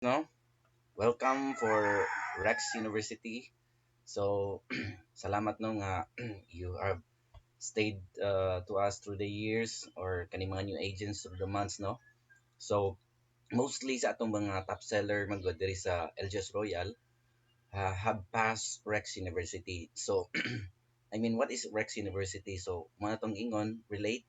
No, welcome for Rex University. So, salamat no nga you have stayed to us through the years or kaning mga new agents through the months, no. So, mostly sa atong mga top seller magod diri sa LGS Royal have passed Rex University. So, I mean, what is Rex University? So, mga tong ingon, relate,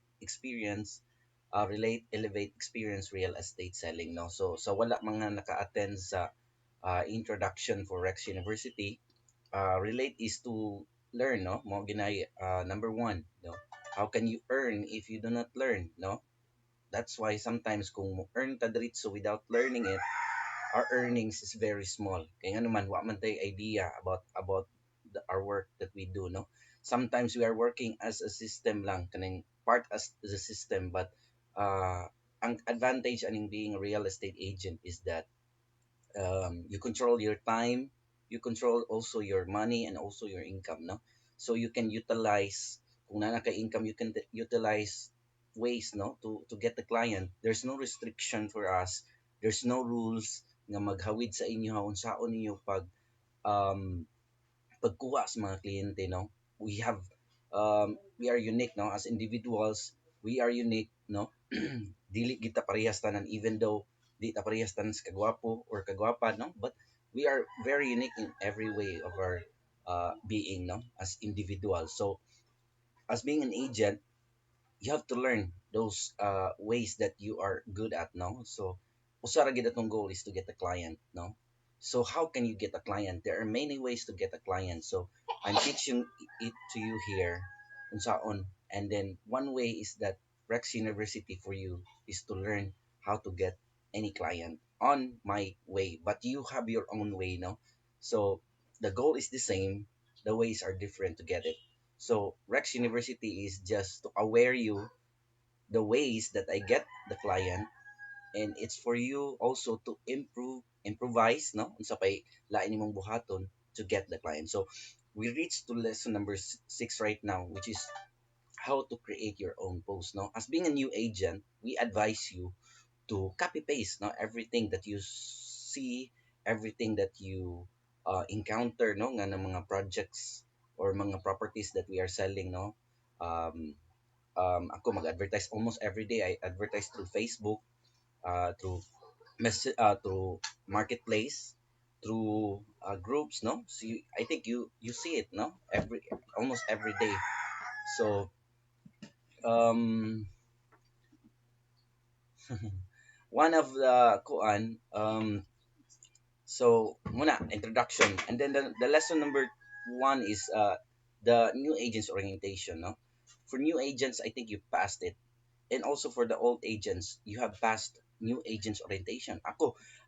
elevate experience real estate selling, no? So, wala mga naka-attend sa introduction for Rex University, relate is to learn, no? Mo ginay, number one, no? How can you earn if you do not learn, no? That's why sometimes kung mo earn ta diretso without learning it, our earnings is very small. Kaya nga naman, wa man tayo idea about our work that we do, no? Sometimes we are working as a system lang, kanang part as the system, but ang advantage aning being a real estate agent is that you control your time, you control also your money and also your income, no? So you can utilize, kung na ka income, you can utilize ways, no, to get the client. There's no restriction for us. There's no rules nga maghawid sa inyo ha unsaon ninyo um pagkuha sa mga kliyente, no? We are unique, no, as individuals. We are unique, no. Dili kita parehas tanan, even though di ta parehas tanan sa kagwapo or kagwapa, no, but we are very unique in every way of our being, no, as individuals. So as being an agent, you have to learn those ways that you are good at, no. So usa ra gid atong goal is to get a client, no. So how can you get a client? There are many ways to get a client. So I'm teaching it to you here unsaon. And then one way is that Rex University for you is to learn how to get any client on my way, but you have your own way, no. So the goal is the same, the ways are different to get it. So Rex University is just to aware you the ways that I get the client, and it's for you also to improvise, no, unsa pay lain nimong buhaton to get the client. So we reached to lesson number 6 right now, which is how to create your own post, no. As being a new agent, we advise you to copy paste, no, everything that you see, everything that you encounter, no, nga ng mga projects or mga properties that we are selling, no. um, Ako mag-advertise almost every day. I advertise through Facebook, through through marketplace, through groups, no. So I think you see it, no, almost every day. So um one of the kuan so muna introduction, and then the lesson number one is the new agents orientation, no. For new agents, I think you passed it, and also for the old agents, you have passed new agents orientation.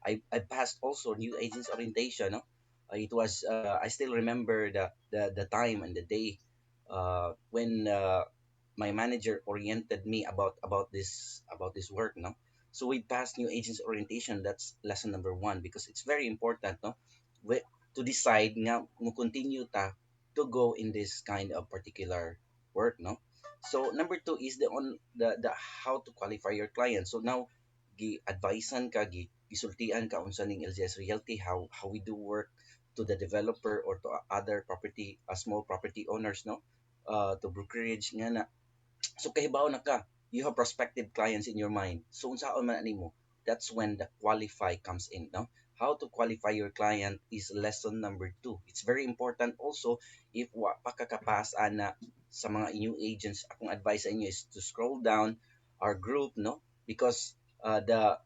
I passed also new agents orientation, no. It was I still remember the time and the day when my manager oriented me about this work, no. So we passed new agents orientation. That's lesson number one, because it's very important, no, we- to decide nga mo continue ta to go in this kind of particular work, no. So number two is the how to qualify your client. So now gi advisean ka, gisultian ka unsa ning LGS Realty, how we do work to the developer or to other property, small property owners, no, to brokerage nga na. So kahibaw na ka, you have prospective clients in your mind. So unsaon man ani mo, that's when the qualify comes in, no. How to qualify your client is lesson number two. It's very important also. If wa pa kakapas ana sa mga new agents, akong advice sa inyo is to scroll down our group, no, because the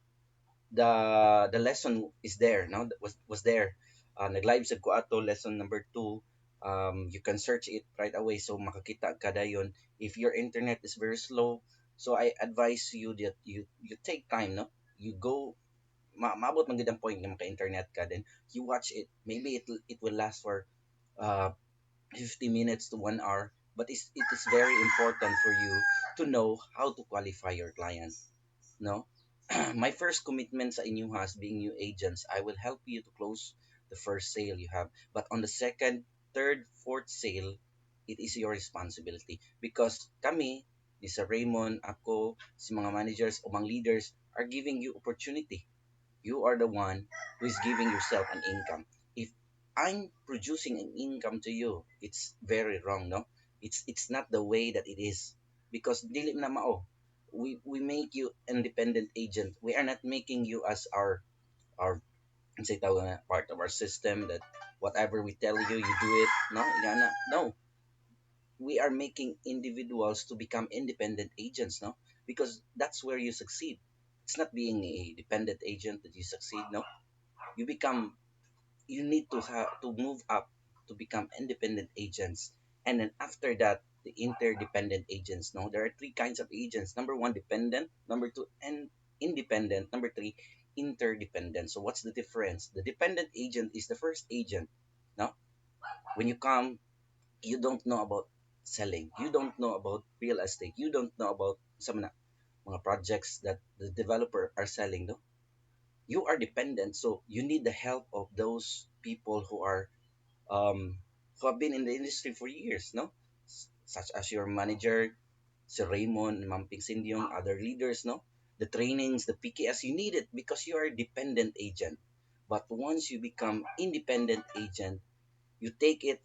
lesson is there, no, that was there. Nag-live sa ko ato lesson number 2. You can search it right away, so makakita ka dayon. If your internet is very slow, so I advise you that you take time, no. You go, maabot man gid ang point nga maka-internet ka, then you watch it. Maybe it will last for uh 50 minutes to 1 hour, but it is very important for you to know how to qualify your client, no. My first commitment sa inyo has being new agents, I will help you to close the first sale you have. But on the second, third, fourth sale, it is your responsibility. Because kami, ni Sir Raymond, ako, si mga managers o mga leaders are giving you opportunity. You are the one who is giving yourself an income. If I'm producing an income to you, it's very wrong, no? It's not the way that it is, because dili na mao. We make you independent agent. We are not making you as our say tawag nga, part of our system, that whatever we tell you, you do it. No, yana. No, we are making individuals to become independent agents, no? Because that's where you succeed. It's not being a dependent agent that you succeed, no? You become, you need to have to move up to become independent agents. And then after that, the interdependent agents, no? There are three kinds of agents. Number one, dependent. Number two, and independent. Number three, interdependent. So what's the difference? The dependent agent is the first agent, no? When you come, you don't know about selling, you don't know about real estate, you don't know about some mga projects that the developer are selling, no? You are dependent, so you need the help of those people who have been in the industry for years, no? Such as your manager, Sir Raymond, Mamping Sindyong, other leaders, no? The trainings, the PKS, you need it because you are a dependent agent. But once you become independent agent, you take it,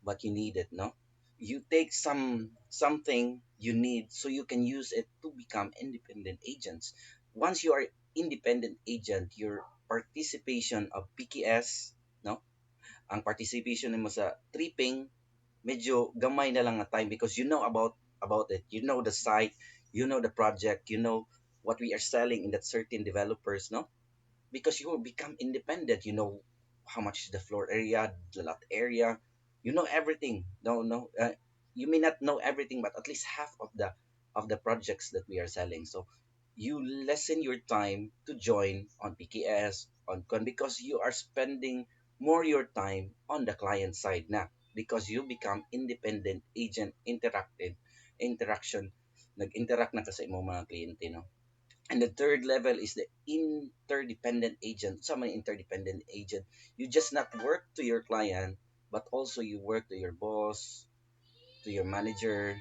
but you need it, no? You take something you need so you can use it to become independent agents. Once you are independent agent, your participation of PKS, no? Ang participation mo sa tripping, medyo gamay na lang na time, because you know about it. You know the site, you know the project, you know what we are selling in that certain developers, no? Because you will become independent. You know how much is the floor area, the lot area. You know everything. No, no. You may not know everything, but at least half of the projects that we are selling. So you lessen your time to join on PKS on Con, because you are spending more your time on the client side na, because you become independent agent, interaction, nag-interact na ka sa imong mga kliyente, no? And the third level is the interdependent agent. Some interdependent agent, you just not work to your client, but also you work to your boss, to your manager,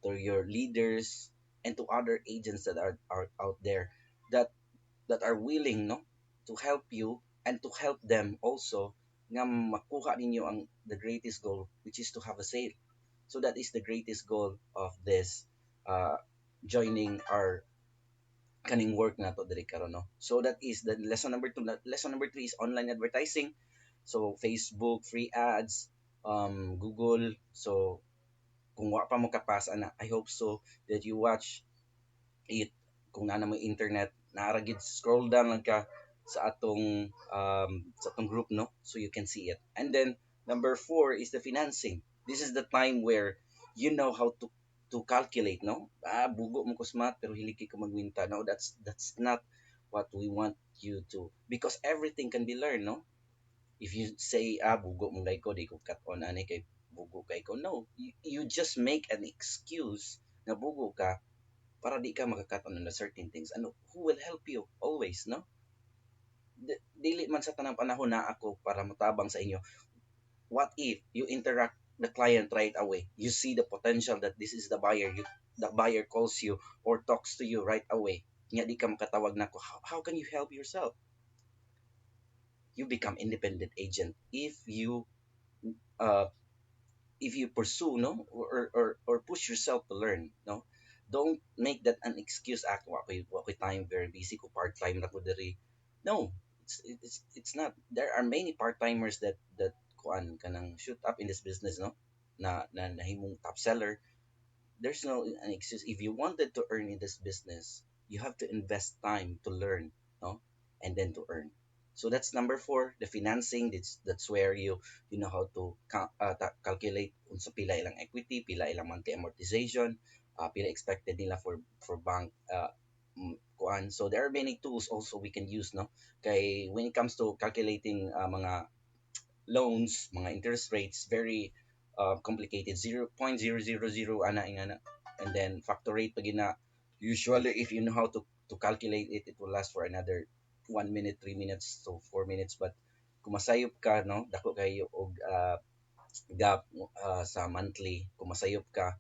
to your leaders, and to other agents that are out there, that that are willing, no, to help you and to help them also, nga makuha ninyo ang the greatest goal, which is to have a sale. So that is the greatest goal of this uh, joining our kaning work na to diri karon, no? So that is the lesson number 2. Lesson number 3 is online advertising. So Facebook free ads, Google. So kung wa pa mo kapasa na, I hope so that you watch it. Kung na mo internet, naara gid, scroll down lang ka sa atong group, no, so you can see it. And then number 4 is the financing. This is the time where you know how to calculate, no? Bugo mo ko smart pero hiliki ko magwinta. No, that's not what we want you to, because everything can be learned, no? If you say, bugo mo gay ko, di ko cut on ani kay bugo kay ko. No, you just make an excuse na bugo ka para di ka makakat on a certain things. Ano, who will help you always, no? Dili man sa tanang panahon na ako para matabang sa inyo. What if you interact the client right away? You see the potential that this is the buyer. The buyer calls you or talks to you right away. Nga di ka makatawag na ko. How can you help yourself? You become independent agent uh, if you pursue, no, or push yourself to learn, no. Don't make that an excuse. Wa ko'y time, very busy ko, part time na ko diri. No, it's not. There are many part timers that kuan kanang shoot up in this business, no, na nahimong top seller. There's no an excuse. If you wanted to earn in this business, you have to invest time to learn, no, and then to earn. So that's number 4, the financing. That's where you know how to calculate unsa pila ilang equity, pila ilang monthly amortization, pila expected nila for bank kuan. So there are many tools also we can use, no, kay when it comes to calculating mga loans, mga interest rates, very complicated. 0.000 ana ingana. And then factor rate pag na, usually if you know how to calculate it, it will last for another 1 minute, 3 minutes to 4 minutes. But kumasayop ka, no, dako kayo og gap sa monthly, kumasayop ka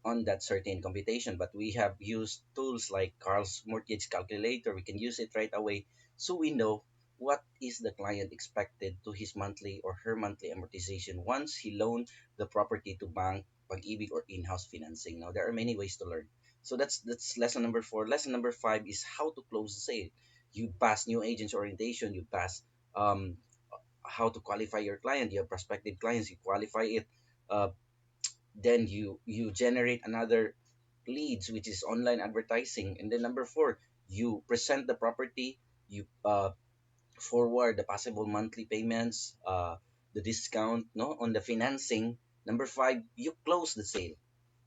on that certain computation. But we have used tools like Carl's mortgage calculator. We can use it right away. so we know what is the client expected to his monthly or her monthly amortization once he loaned the property to bank, pag-ibig, or in-house financing. Now there are many ways to learn. So that's lesson number 4. Lesson number 5 is how to close the sale. You pass new agents orientation, you pass um, how to qualify your client. You have prospective clients, you qualify it. uh, then you generate another leads, which is online advertising. And then number 4, you present the property, you forward the possible monthly payments, the discount no on the financing. Number 5, you close the sale.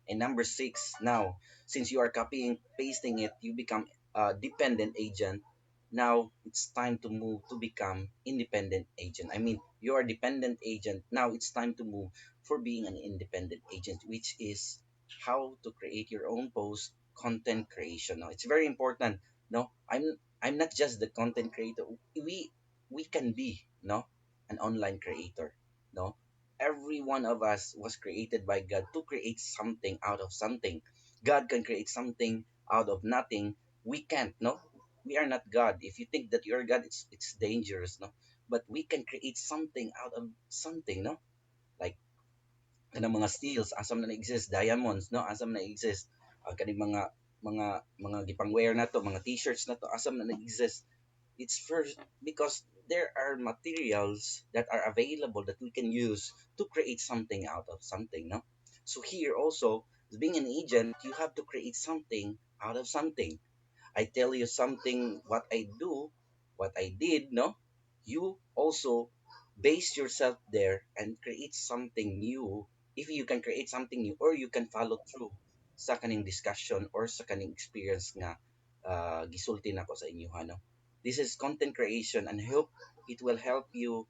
And number 6, now, since you are copying, pasting it, you become a dependent agent. Now it's time to move to become independent agent. I mean, you are dependent agent. Now it's time to move for being an independent agent, which is how to create your own post, content creation. Now it's very important. No, I'm not just the content creator. We can be no an online creator. No, every one of us was created by God to create something out of something. God can create something out of nothing. We can't, no? We are not God. If you think that you're God, it's dangerous, no? But we can create something out of something, no? Like kanang mga steels, asam na exist, diamonds, no? Asam na exist. Kaning mga gipangwear na to, mga t-shirts na to, asam na exist. It's first because there are materials that are available that we can use to create something out of something, no? So here also, as being an agent, you have to create something out of something. I tell you something, what I do, what I did, no? You also base yourself there and create something new. If you can create something new, or you can follow through sa kaning discussion or sa kaning experience nga gisulti nako sa inyo, no? This is content creation, and hope it will help you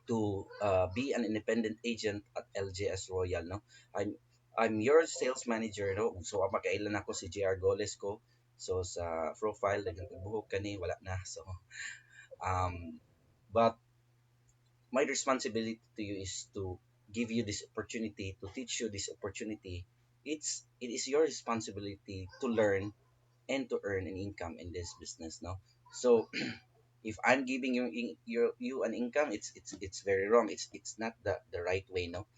to be an independent agent at LJS Royal, no? I'm your sales manager, no? So makailan ako si JR Goles ko. So sa profile dagang buhok kani wala na. So um but my responsibility to you is to give you this opportunity, to teach you this opportunity. It is your responsibility to learn and to earn an income in this business, no? So if I'm giving you an income, it's very wrong. It's not the right way, no?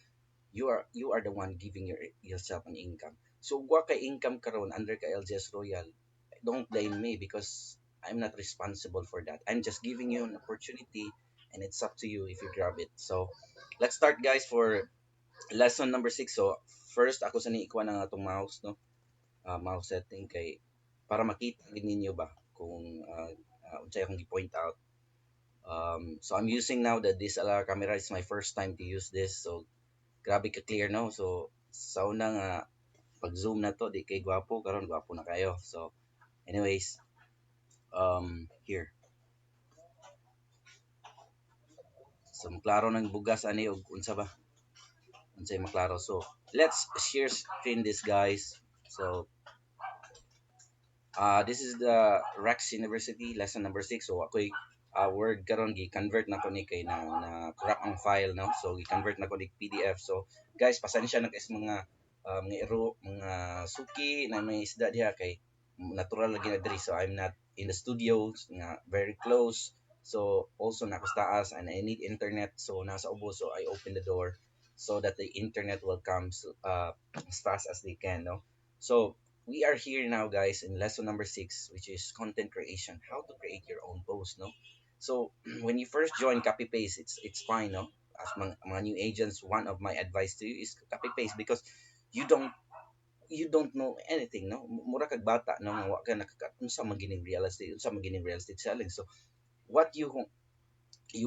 You are the one giving yourself an income. So wa kay income karon under ka LGS Royal, don't blame me because I'm not responsible for that. I'm just giving you an opportunity, and it's up to you if you grab it. So let's start, guys, for lesson number 6. So first, ako sa ni ikuha ng atong mouse, no? Mouse setting kay para makita gid ninyo ba kung unsay akong gi-point out. So I'm using now the DSLR camera. It's my first time to use this. So grabe ka clear, no? So sa una nga pag zoom na to di kay gwapo, karon gwapo na kayo. So anyways, here. So maklaro ng bugas ani og unsa ba? Unsay maklaro. So let's share screen this, guys. So this is the Rex University lesson number 6. So ako'y word karon gi-convert na ko ni kay na crop ang file, no. So gi-convert na ko ni PDF. So guys, pasensya na guys mga mga ero, mga suki na may isda diha kay natural lagi na diri. So I'm not in the studio nga very close. So also nako sa taas and I need internet. So nasa ubo, so I open the door so that the internet will come as fast as they can, no. So we are here now, guys, in lesson number 6, which is content creation, how to create your own post, no. So when you first join, copy paste, it's fine, no. As mga new agents, one of my advice to you is copy paste because you don't know anything, no. Mura kag bata, no, nga wa ka unsa magining real estate, unsa magining real estate selling. So what you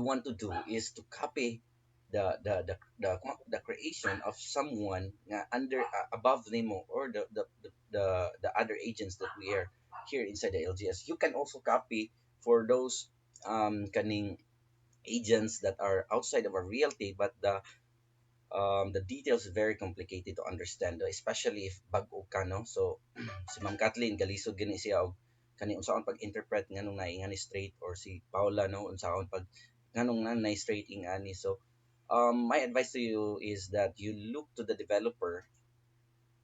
want to do is to copy the creation of someone nga under above Nemo, or the other agents that we are here inside the LGS. You can also copy for those kaning agents that are outside of a realty, but the details is very complicated to understand, especially if bag-o ka, no. So si Ma'am Kathleen galisod gani siya og kani unsaon pag-interpret nganong naingani straight, or si Paula, no, unsaon pag nganong na straight ingani. So my advice to you is that you look to the developer,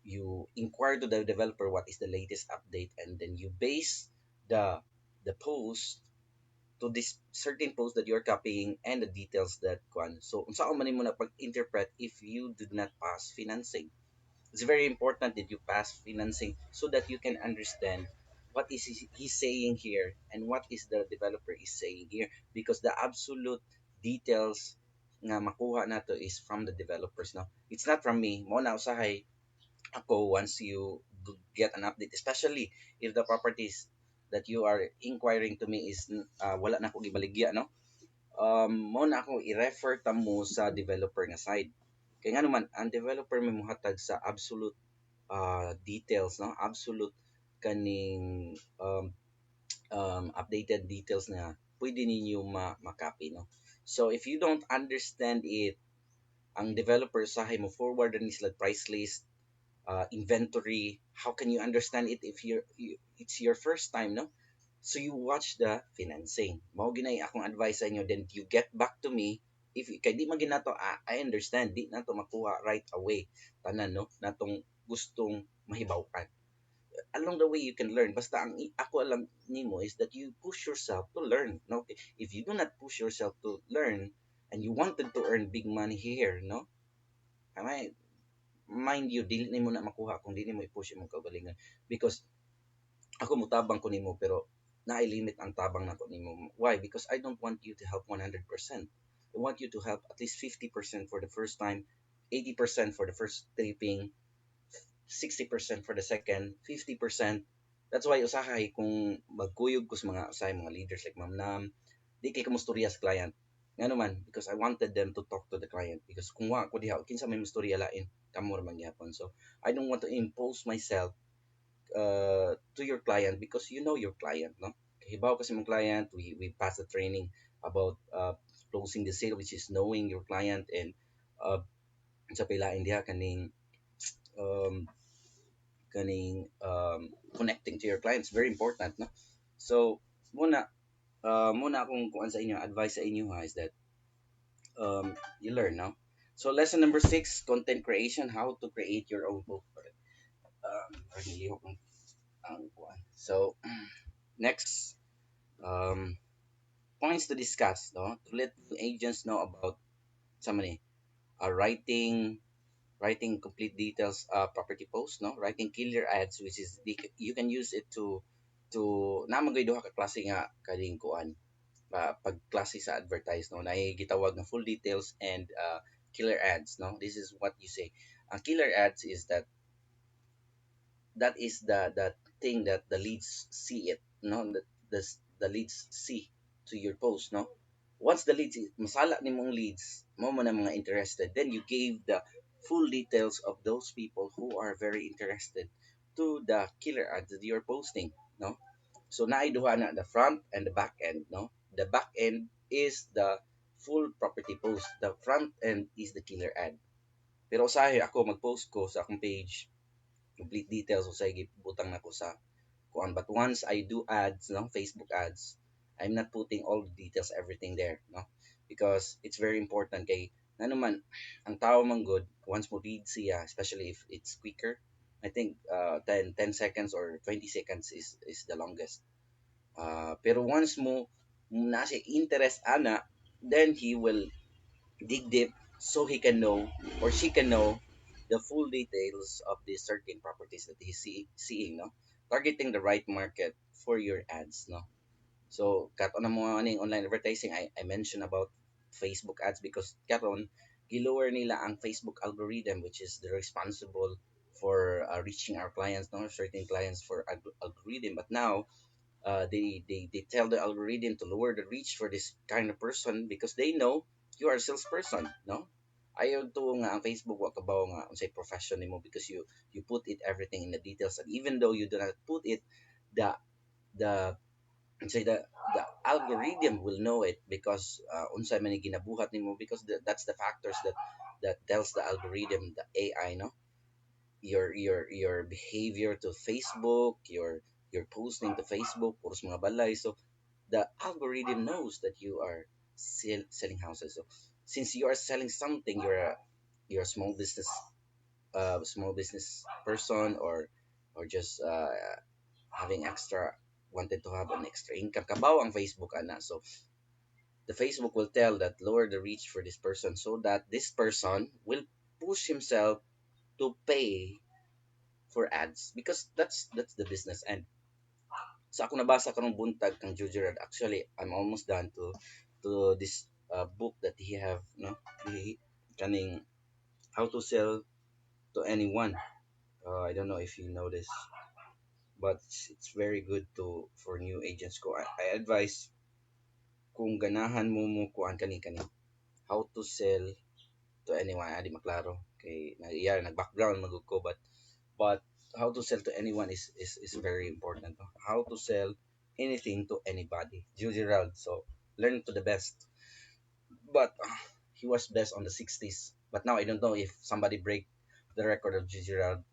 you inquire to the developer what is the latest update, and then you base the post to this certain post that you're copying and the details that kwan. So unsa man mo na pag-interpret if you did not pass financing. It's very important that you pass financing so that you can understand what is he saying here and what is the developer is saying here, because the absolute details nga makuha nato is from the developers, no, it's not from me. Mo na usahay ako once you get an update, especially if the properties that you are inquiring to me is wala na ko gibaligya, no, mo na ako i-refer ta mo sa developer nga side. Kaya nga naman ang developer may muhatag sa absolute details, no, absolute kaning updated details na pwede ninyo makopy, no. So if you don't understand it, ang developer sahay mo forward ni sila price list, inventory. How can you understand it if it's your first time, no? So you watch the financing. Mao ginay akong advice sa inyo. Then you get back to me if kay di magin nato. I understand di nato makuha right away tanan, no, natong gustong mahibawkan. Along the way you can learn. Basta ang ako alam nimo is that you push yourself to learn, no. If you do not push yourself to learn and you wanted to earn big money here, no, am I mind you, dili nimo na makuha kung dili mo i-push imong kaugalingon. Because ako mutabang ko nimo pero na-limit ang tabang nako nimo. Why? Because I don't want you to help 100%. I want you to help at least 50% for the first time, 80% for the first tripping, 60% for the second, 50%. That's why usahay kung magkuyog ko sa mga usahay mga leaders like Ma'am Nam, di kay kamusturya sa client. Nga naman, because I wanted them to talk to the client. Because kung wa ko diha, kinsa may musturya lain, kamo ra man gyapon. So, I don't want to impose myself to your client because you know your client, no? Hibaw kasi mong client, we pass the training about closing the sale, which is knowing your client and uh, sa pilain diha um, connecting to your clients, very important, no? So muna muna akong kuan sa inyo, advice sa inyo ha, is that you learn, no. So lesson number 6, content creation, how to create your own book. Nilihok ang kuan. So next, um, points to discuss, no, to let agents know about somebody writing complete details, property post, no, writing killer ads, which is you can use it to naman gay duha ka klase nga kaning kuan, pagklase sa advertise, no, na gitawag na full details and killer ads, no. This is what you say. Killer ads is that is the thing that the leads see it, no, the leads see to your post, no. Once the leads masala ni mong leads mo man ang mga interested, then you gave the full details of those people who are very interested to the killer ads that you're posting, no. So naiduha na the front and the back end, no. The back end is the full property post, the front end is the killer ad. Pero usahay ako mag-post ko sa akong page complete details, so say butang na ko sa kuan, but once I do ads, no, Facebook ads, I'm not putting all the details, everything there, no, because it's very important kay na naman ang tao man good once mo read siya, especially if it's quicker. I think 10 seconds or 20 seconds is the longest. Pero once mo na siya interest ana, then he will dig deep so he can know or she can know the full details of the certain properties that he's seeing, no, targeting the right market for your ads, no. So karon na mo aning online advertising, I mentioned about Facebook ads because karon gilower nila ang Facebook algorithm, which is the responsible for reaching our clients, no, certain clients for algorithm. But now they tell the algorithm to lower the reach for this kind of person because they know you are a salesperson, no. Ayaw to nga ang Facebook wa kabaw nga unsay profession nimo because you put it everything in the details, and even though you do not put it, the the say the algorithm will know it because unsay man ni ginabuhat nimo, because that's the factors that tells the algorithm, the AI, no, your behavior to Facebook, your posting to Facebook, puros mga balay. So the algorithm knows that you are selling houses. So since you are selling something, you're a small business person, or just having extra. wanted to have an extra income. Kabaw ang Facebook ana. So the Facebook will tell that lower the reach for this person so that this person will push himself to pay for ads because that's the business. And sa ako nabasa karong buntag kang Jujerad, actually I'm almost done to this book that he have no he kaning how to sell to anyone. I don't know if you know this, but it's very good to for new agents ko. I advise kung ganahan mo mo kuan kani kani how to sell to anyone. Adi maklaro kay nagyari nag background magud ko, but how to sell to anyone is very important, no? How to sell anything to anybody, Jules Gerald. So learn to the best, but he was best on the 60s, but now I don't know if somebody break the record of Jules Gerald,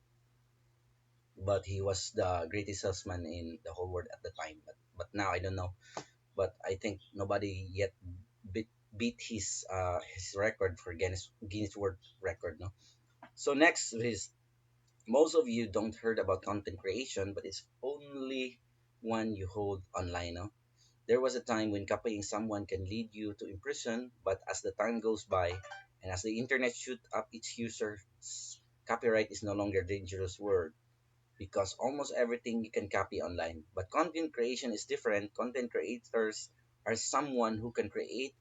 but he was the greatest salesman in the whole world at the time, but now I don't know, but I think nobody yet beat his record for Guinness World Record, no? So next is, most of you don't heard about content creation, but it's only one you hold online, no? There was a time when copying someone can lead you to imprison, but as the time goes by and as the internet shoot up its users, copyright is no longer a dangerous word because almost everything you can copy online. But content creation is different. Content creators are someone who can create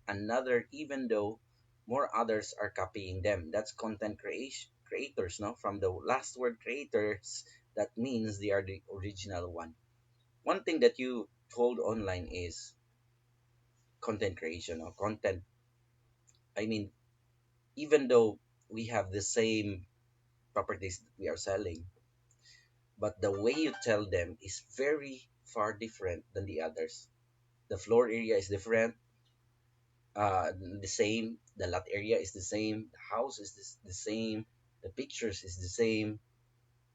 another even though more others are copying them. That's content creation creators, no? From the last word creators, that means they are the original one. One thing that you told online is content creation or content. I mean, even though we have the same properties that we are selling, but the way you tell them is very far different than the others. The floor area is different, the same, the lot area is the same, the house is the same, the pictures is the same,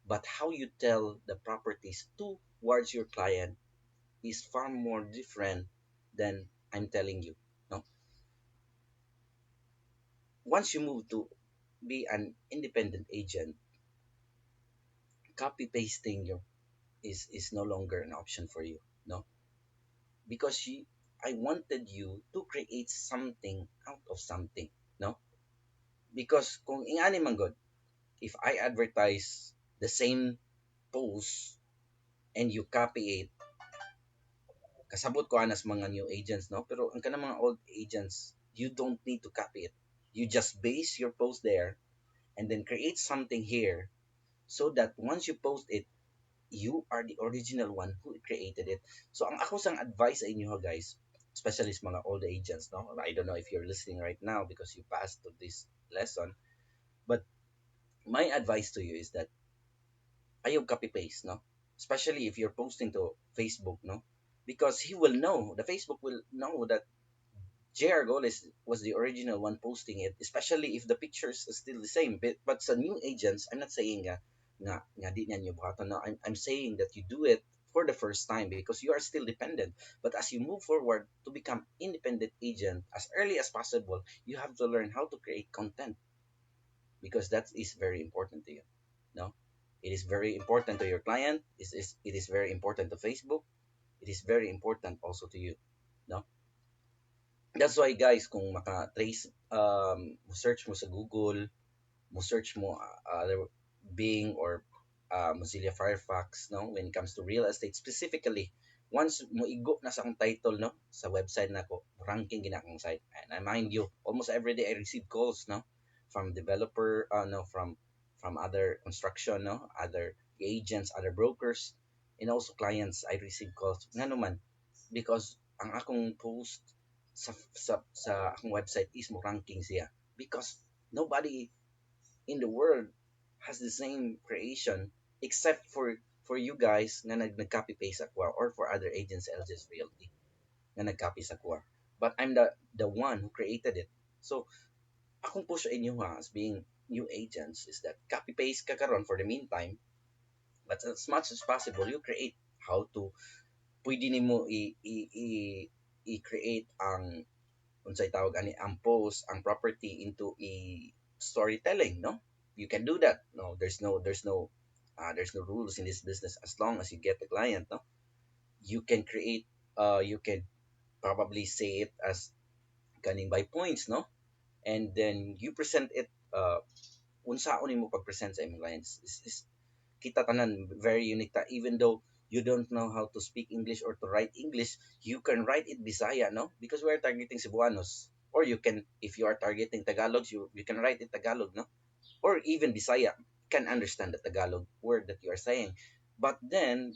but how you tell the properties towards your client is far more different than I'm telling you. No, once you move to be an independent agent, copy pasting your is no longer an option for you. No, because I wanted you to create something out of something. No, because kung ingani man god, if I advertise the same post and you copy it, kasabot ko anas mga new agents, no? Pero ang kanang mga old agents, you don't need to copy it. You just base your post there and then create something here so that once you post it, you are the original one who created it. So ang ako sang advice sa inyo ha, guys, especially sa mga old agents, no? I don't know if you're listening right now because you passed to this lesson, but my advice to you is that ayaw copy paste, no? Especially if you're posting to Facebook, no? Because he will know, the Facebook will know that JR Goles was the original one posting it, especially if the pictures are still the same. But sa new agents, I'm not saying nga di niya buhaton. No, I'm saying that you do it for the first time because you are still dependent. But as you move forward to become independent agent as early as possible, you have to learn how to create content because that is very important to you. No, it is very important to your client. It is very important to Facebook. It is very important also to you. No, that's why guys, kung maka-trace, search mo sa Google, mo search mo other Bing or Mozilla Firefox, no, when it comes to real estate specifically, once mo igo na sa akong title, no, sa website na ko, ranking gina akong site. And I mind you, almost every day I receive calls, no, from developer, no, from other construction, no, other agents, other brokers, and also clients. I receive calls nga naman because ang akong post sa akong website is mo ranking siya because nobody in the world has the same creation except for you guys na nag-copy paste sa Quora or for other agents LGS Realty na nag-copy sa Quora. But I'm the one who created it. So, akong push sa inyo ha, as being new agents is that copy paste ka karon for the meantime, but as much as possible, you create how to pwede nimo i-create ang unsay tawag ani ang post ang property into a storytelling, no, you can do that. No, there's no rules in this business as long as you get the client, no. You can create, you can probably say it as ganing by points, no? And then you present it, unsaon mo pag-present sa imong clients is kita tanan very unique ta, even though you don't know how to speak English or to write English, you can write it Bisaya, no? Because we're targeting Cebuanos. Or you can, if you are targeting Tagalogs, you can write it Tagalog, no? Or even Bisaya can understand the Tagalog word that you are saying. But then,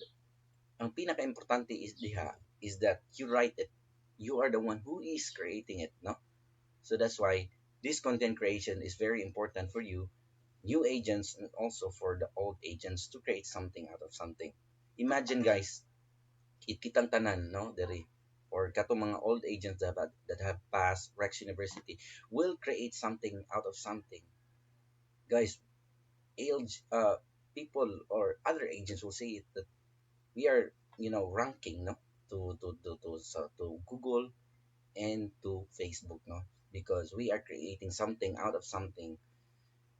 ang pinaka-importante is diha is that you write it. You are the one who is creating it, no? So that's why this content creation is very important for you, new agents, and also for the old agents to create something out of something. Imagine guys, kitang tanan, no, dere, or kato mga old agents that have passed Rex University will create something out of something. Guys, age, people or other agents will say it that we are, ranking, no, to Google and to Facebook, no, because we are creating something out of something,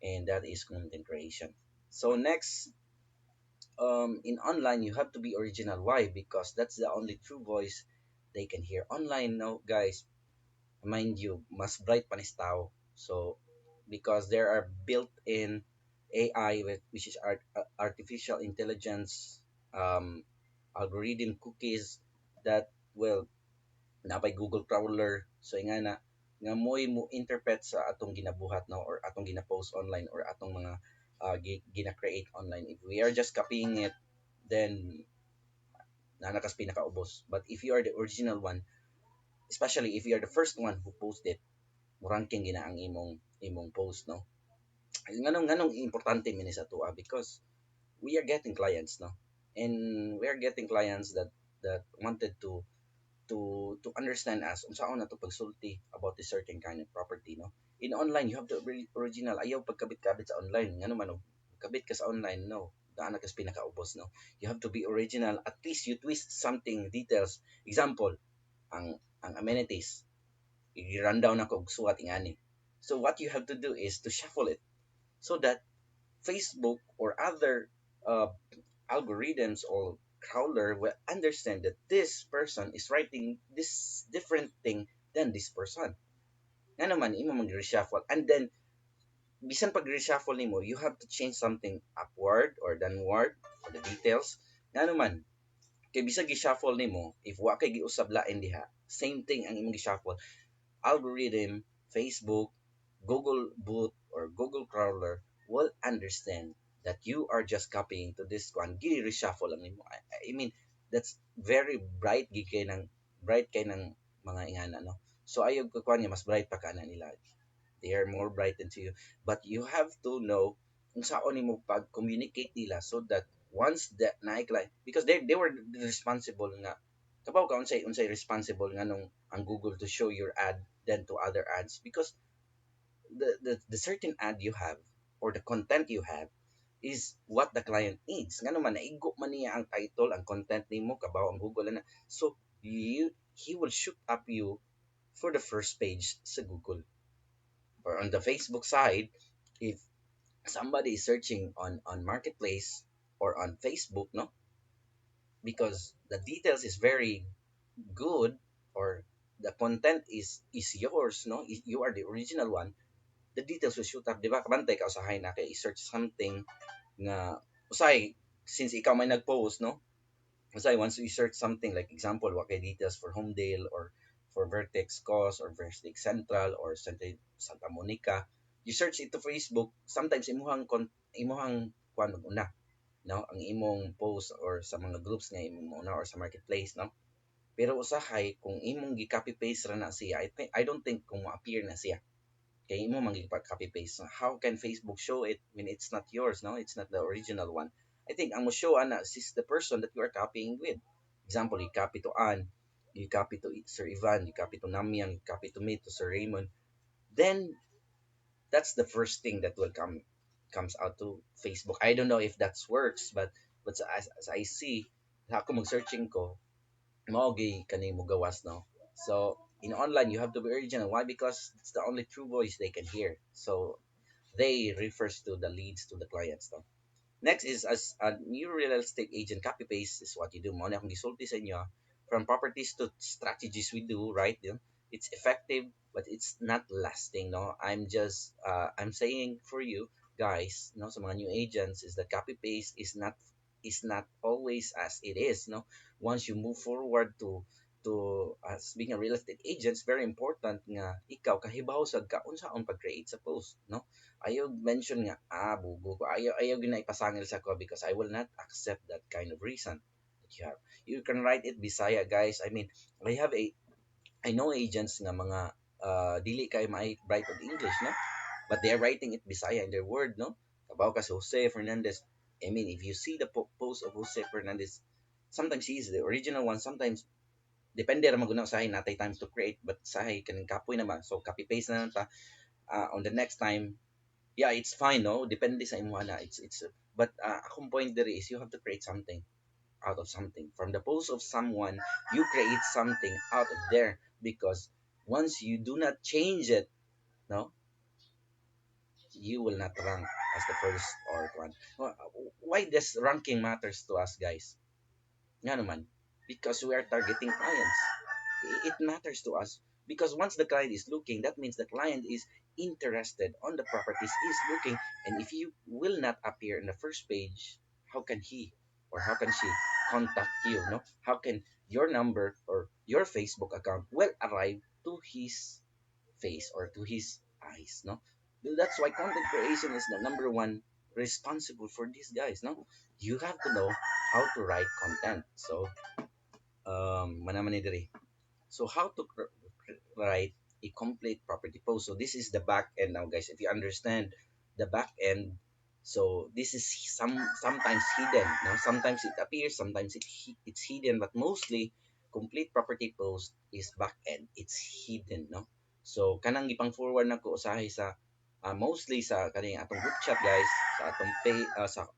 and that is content creation. So next, in online you have to be original. Why? Because that's the only true voice they can hear online. No, guys, mind you, mas bright pa ni tao. So because there are built-in AI, which is artificial intelligence, algorithm cookies that will napay Google crawler, so nga na nga mo'y mo interpret sa atong ginabuhat, no, or atong gina-post online, or atong mga gina-create online. If we are just copying it, then nanakas pinakaubos. But if you are the original one, especially if you are the first one who posted, ranking gina ang imong post, no. Nganong importante mini sa tuwa, because we are getting clients, no, and we are getting clients that wanted to understand us unsaon na to pagsulti about this certain kind of property, no. In online you have to be original. Ayaw pagkabit-kabit sa online, ngano man og kabit ka sa online, no, daan na kas pinakaubos, no. You have to be original. At least you twist something details. Example, ang amenities, i-rundown ako og suwat ingani. So what you have to do is to shuffle it so that Facebook or other uh, algorithms or crawler will understand that this person is writing this different thing than this person. Nga naman, imo mag-reshuffle. And then, bisan pag reshuffle nimo, you have to change something upward or downward for the details. Nga naman, kay bisag gi-shuffle nimo, if wa kay giusab lain diha, same thing ang imong gi-shuffle. Algorithm, Facebook, Google Boot, or Google Crawler will understand that you are just copying to this one. Gili reshuffle lang nimo. I mean, that's very bright bright kay ng mga ingana, no. So ayog ko kuan niya mas bright pa kana nila. They are more bright than to you, but you have to know kung saan nimo pag-communicate nila so that once that na-client, because they were responsible nga, kabaw ka unsay responsible nga nung ang Google to show your ad than to other ads, because the certain ad you have or the content you have is what the client needs. Nga naman, naigo man niya ang title, ang content nimo, kabaw ang Google na. So, he will shoot up you for the first page sa Google. Or on the Facebook side, if somebody is searching on Marketplace or on Facebook, no, because the details is very good, or the content is yours, no, you are the original one, the details will shoot up, di ba? Kabantay ka usahay na kay i-search something nga usay, since ikaw may nag-post, no? Usay once you search something like example, wa kay details for Homedale or for Vertex Coast or Vertex Central or Santa Monica, you search it to Facebook, sometimes imuhang kuan una, no, ang imong post or sa mga groups nga imong una or sa marketplace, no. Pero usahay kung imong gi-copy paste ra na siya, I don't think kung ma-appear na siya kay mo copy paste. So how can Facebook show it when it's not yours, no? It's not the original one. I think ang mo show ana is the person that you are copying with. Example, you copy to Ann, you copy to Sir Ivan, you copy to Namian, you copy to me, to Sir Raymond. Then that's the first thing that will comes out to Facebook. I don't know if that works, but as I see, ako mag-searching ko, Mogi kanimo gawas, no. So in online you have to be original. Why? Because it's the only true voice they can hear. So they refers to the leads to the clients, no. Next is as a new real estate agent, copy paste is what you do. Mo na akong gisulti sa inyo, from properties to strategies we do, right? It's effective, but it's not lasting. No, I'm saying for you guys, no, sa mga new agents, is that copy paste is not always as it is. No, once you move forward to as being a real estate agent, it's very important nga ikaw kahibaw sa kaunsaon pag-create sa post. No, ayaw mention nga, bugo ko. Ayaw ipasangil sa ko because I will not accept that kind of reason that you have. You can write it Bisaya, guys. I mean, I know agents nga mga dili kay may write of English, no? But they are writing it Bisaya in their word, no? Kabaw ka si Jose Fernandez. I mean, if you see the post of Jose Fernandez, sometimes he is the original one, sometimes depende ra maguna sa natay times to create, but sa kaning kapoy naman. So copy paste na lang ta. On the next time, yeah, it's fine, no, depende sa imo na, it's but akong point there is you have to create something out of something from the post of someone. You create something out of there, because once you do not change it, no, you will not rank as the first or one. Why this ranking matters to us, guys? Nga naman, because we are targeting clients. It matters to us because once the client is looking, that means the client is interested on the properties is looking. And if you will not appear in the first page, how can he or how can she contact you? No, how can your number or your Facebook account will arrive to his face or to his eyes? No, that's why content creation is the number one responsible for these guys. No, you have to know how to write content. So manaman ni diri. So how to write a complete property post. So this is the back end now, guys. If you understand the back end, so this is sometimes hidden. Now sometimes it appears, sometimes it's hidden, but mostly complete property post is back end. It's hidden, no. So kanang gipang forward na ko usahay sa mostly sa kaning atong group chat, guys, sa atong pay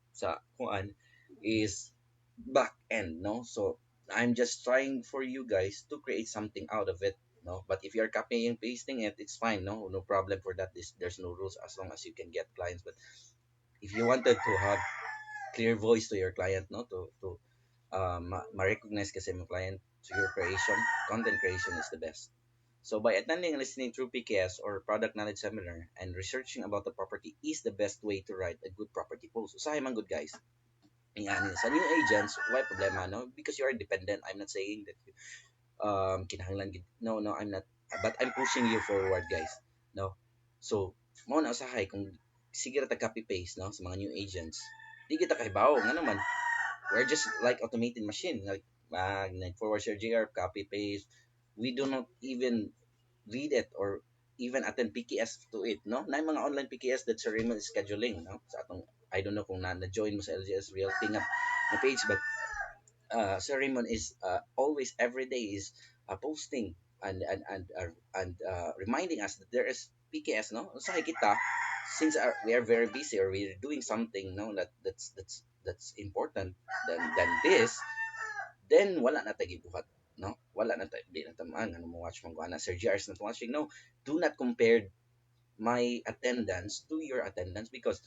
sa kuan is back end, no. So I'm just trying for you guys to create something out of it, no. But if you're copying and pasting it, it's fine, no problem for that. There's no rules as long as you can get clients. But if you wanted to have clear voice to your client, no, to ma-recognize kasi mo client to your creation, content creation is the best. So by attending and listening through PKS or product knowledge seminar and researching about the property is the best way to write a good property post. Usahay man good, guys. Yan, sa new agents, why problema, no? Because you are dependent. I'm not saying that kinahanglan no, no, I'm not, but I'm pushing you forward, guys, no. So mo na usahay kung sige ra ta copy paste, no, sa mga new agents, di kita kahibaw nga naman, we're just like automated machine, like forward share GR, copy paste. We do not even read it or even attend PKS to it, no, na yung mga online PKS that Sir Raymond is scheduling, no, sa atong, I don't know kung na-join mo sa LGS Realty na page, but Sir Raymond is always every day is posting and reminding us that there is PKS, no. So kita, since we are very busy or we're doing something, no, that's important than this, then wala na tayo gibuhat, no, wala na tayo, di na tamaan ano mo watch mo ana Sir GR's not watching. No, do not compare my attendance to your attendance, because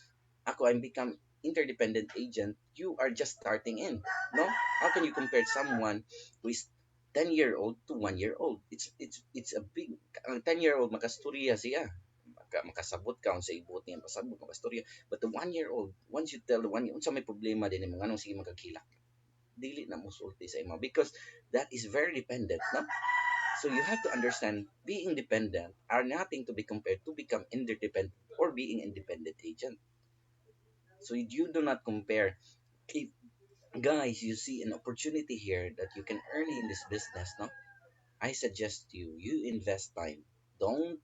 ako, I'm become interdependent agent, you are just starting in, no. How can you compare someone who is 10-year-old to 1-year-old? It's a big, ang 10-year-old makastorya siya, makasabot ka kung sa ibot niya pasabot makastorya, but the 1-year-old, once you tell the 1 year unsa may problema din mo nganong sige magkakilak, dili na mo sulti sa imo, because that is very dependent, no. So you have to understand being dependent are nothing to be compared to become interdependent or being independent agent. So you do not compare. If guys, you see an opportunity here that you can earn in this business, no? I suggest you invest time. Don't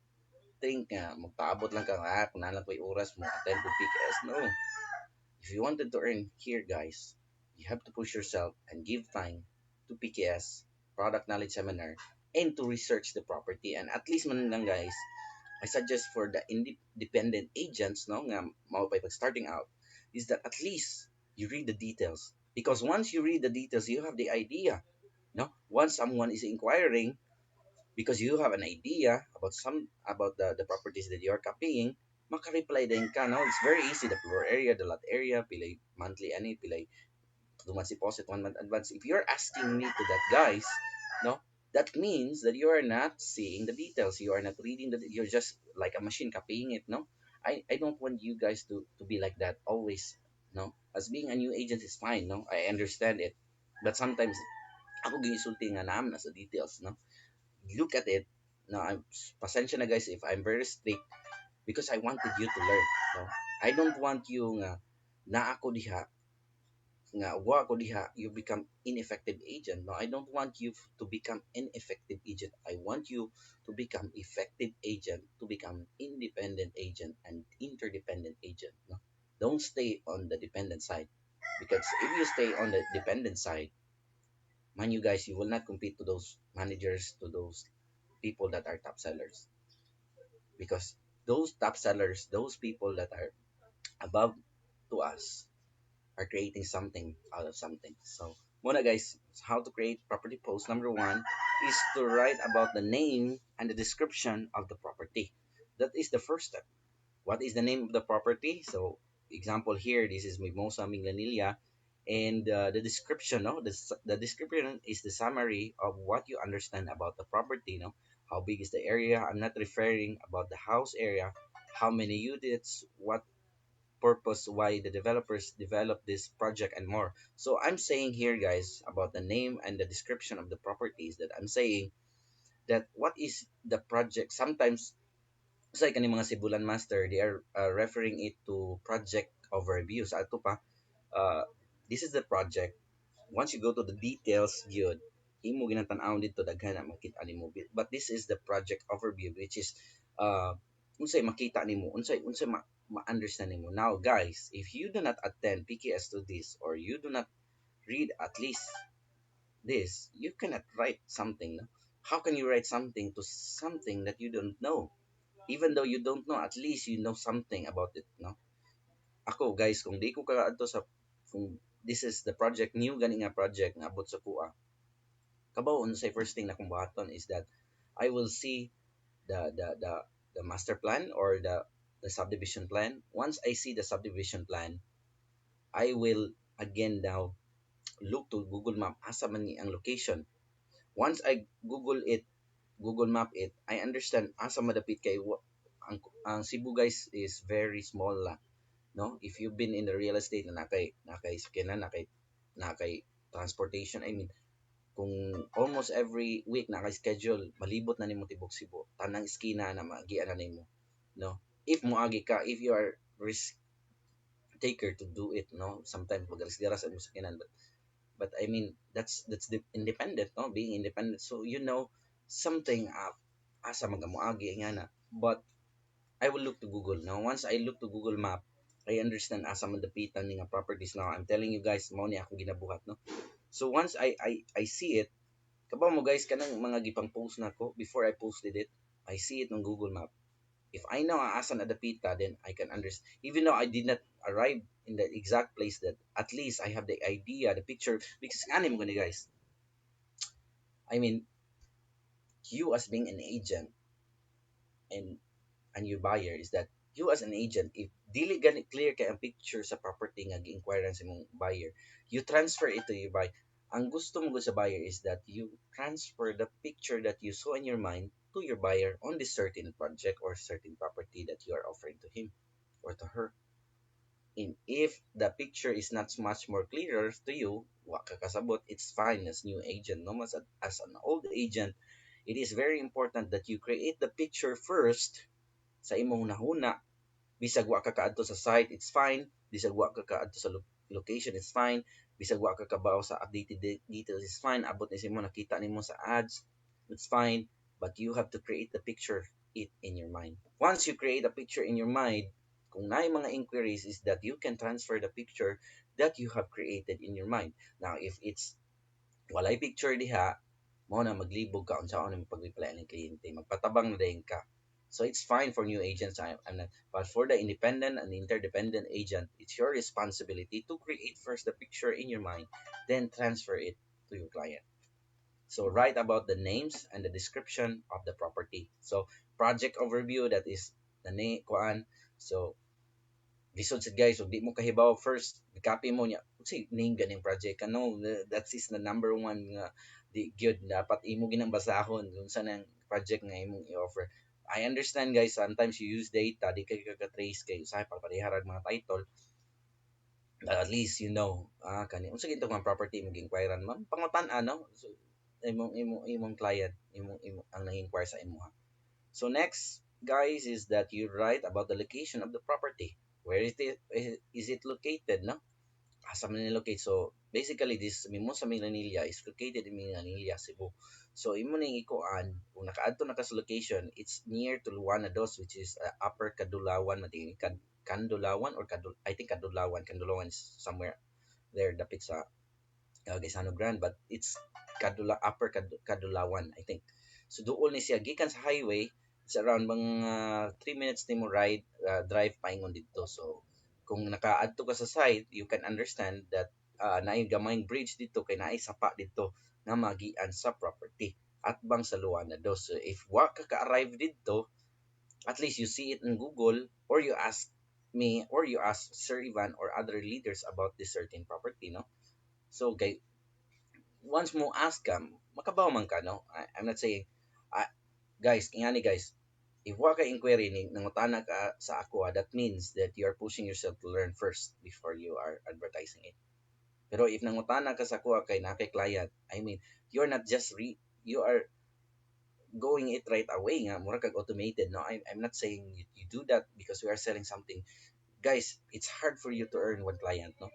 think magpaabot lang ka kung nalang ko'y oras mo attend to PKS. No. If you wanted to earn here, guys, you have to push yourself and give time to PKS, product knowledge seminar, and to research the property. And at least man lang, guys, I suggest for the independent agents, no, nga mao pag starting out, is that at least you read the details. Because once you read the details, you have the idea. No, once someone is inquiring, because you have an idea about the properties that you are copying, maka-reply din ka, no? It's very easy, the floor area, the lot area, pilay monthly ani, pilay 2 months deposit, 1 month advance. If you're asking me to that, guys, no, that means that you are not seeing the details. You are not reading the. You're just like a machine copying it. No, I don't want you guys to be like that always. No, as being a new agent is fine. No, I understand it, but sometimes ako gisulti nga naam na sa details. No, look at it. No, I'm pasensya na guys if I'm very strict because I wanted you to learn. No, I don't want you nga na ako diha nga wa ko diha you become ineffective agent. No, I don't want you to become ineffective agent. I want you to become effective agent, to become independent agent and interdependent agent. No, don't stay on the dependent side, because if you stay on the dependent side, mind you guys, you will not compete to those managers, to those people that are top sellers, because those top sellers, those people that are above to us, are creating something out of something. So, muna guys, how to create property post. Number one is to write about the name and the description of the property. That is the first step. What is the name of the property? So, example here, this is Mimosa Minglanilla. And the description, no? The description is the summary of what you understand about the property, no? How big is the area? I'm not referring about the house area, how many units, what purpose, why the developers develop this project, and more. So I'm saying here, guys, about the name and the description of the properties, that I'm saying that what is the project. Sometimes, sa like mga Sibulan Master, they are referring it to project overview. Sa ato pa, uh, this is the project. Once you go to the details, yun, imo ginatan-aw dito daghan na makita nimo. But this is the project overview, which is unsay makita nimo, unsay ma-understand nimo. Now, guys, if you do not attend PKS to this, or you do not read at least this, you cannot write something. No? How can you write something to something that you don't know? Even though you don't know, at least you know something about it. No, ako guys, kung di ko kaadto sa, kung this is the project, new gani nga project nga abot sa kuha, kabaw say first thing na kong buhaton is that I will see the master plan, or the subdivision plan. Once I see the subdivision plan, I will again now look to Google Map asa man ni ang location. Once I Google Map it, I understand asa madapit kay ang Cebu guys is very small la, no? If you've been in the real estate na nakay sakyanan, nakay transportation, I mean, kung almost every week naka-schedule, malibot na nimo tibok Cebu, tanang eskina na magian na nimo, no? If moagi ka, if you are risk taker to do it, no? Sometimes magaras-garas ang sakyanan, but I mean, that's the independent, no? Being independent, so you know something, asa magamoagi nga na. But I will look to Google. Now, once I look to Google Map, I understand asa man dapitan ni nga properties. Now, I'm telling you guys, mao ni ako ginabuhat, no? So once I see it, kabaw mo guys, kanang mga gipang post na ko, before I posted it, I see it on Google Map. If I know asa na dapita, then I can understand. Even though I did not arrive in the exact place, that at least I have the idea, the picture. Because anim ko ni guys, I mean, you as being an agent, and your buyer, is that you as an agent, if dili gani clear kay ang picture sa property nga gi-inquire sa imong buyer, you transfer it to your buyer. Ang gusto mo sa buyer is that you transfer the picture that you saw in your mind to your buyer on this certain project or certain property that you are offering to him or to her. And if the picture is not much more clearer to you, wa ka kasabot, it's fine as new agent. No, as an old agent, it is very important that you create the picture first sa imong nahuna. Bisag wa ka kaadto sa site, it's fine. Bisag wa ka kaadto sa location, it's fine. Bisag wa ka kabaw sa updated details, it's fine. Abot ni mo nakita nimo sa ads, it's fine. But you have to create the picture it in your mind. Once you create a picture in your mind, kung naay mga inquiries, is that you can transfer the picture that you have created in your mind. Now, if it's walay picture diha, mo na maglibog ka unsa ang pag-reply ng kliyente, magpatabang na din ka. So it's fine for new agents. I'm not, but for the independent and interdependent agent, it's your responsibility to create first the picture in your mind, then transfer it to your client. So write about the names and the description of the property. So project overview, that is the name kuan. So lisod sad guys, ug di mo kahibaw first copy mo niya say name ganing project ano, that is the number one nga di gyud dapat imo ginang basahon kung saan ang project nga imong i-offer. I understand guys, sometimes you use data di kay ka-trace kay usahay pa pariharag mga title. At least you know kani unsa gito nga property mo gi-inquirean ma'am pangutan-an no. So imong client imong ang nang-inquire sa imo. So next, guys, is that you write about the location of the property. Where is it located, no? Asa man locate. So basically, this Mimosa Milanilla is located in Milanilla, Cebu. So imo ning ikuan kung nakaadto na ka sa location, it's near to Luana Dos, which is Upper Kadulawan, matingin Kandulawan or I think Kadulawan. Kandulawan is somewhere there, dapit sa Gaisano Grand, but it's Kadulawan, I think. So doon ni siya gikan sa highway, it's around mga 3 minutes nimo ride drive paingon dito. So kung nakaadto ka sa site, you can understand that naay gamayng bridge dito kay naay sapa dito nga magian sa property at bang sa Luana do. So if wa ka arrive dito, at least you see it in Google or you ask me or you ask Sir Ivan or other leaders about this certain property, no? So once mo ask ka, makabaw man ka, no? I'm not saying, uh, guys, ingani guys, if wa ka inquiry ni nangutana ka sa ako, that means that you are pushing yourself to learn first before you are advertising it. Pero if nangutana ka sa ako kay na kay client, I mean, you're not just you are going it right away nga, mura kag automated, no? I'm not saying you do that because we are selling something. Guys, it's hard for you to earn one client, no?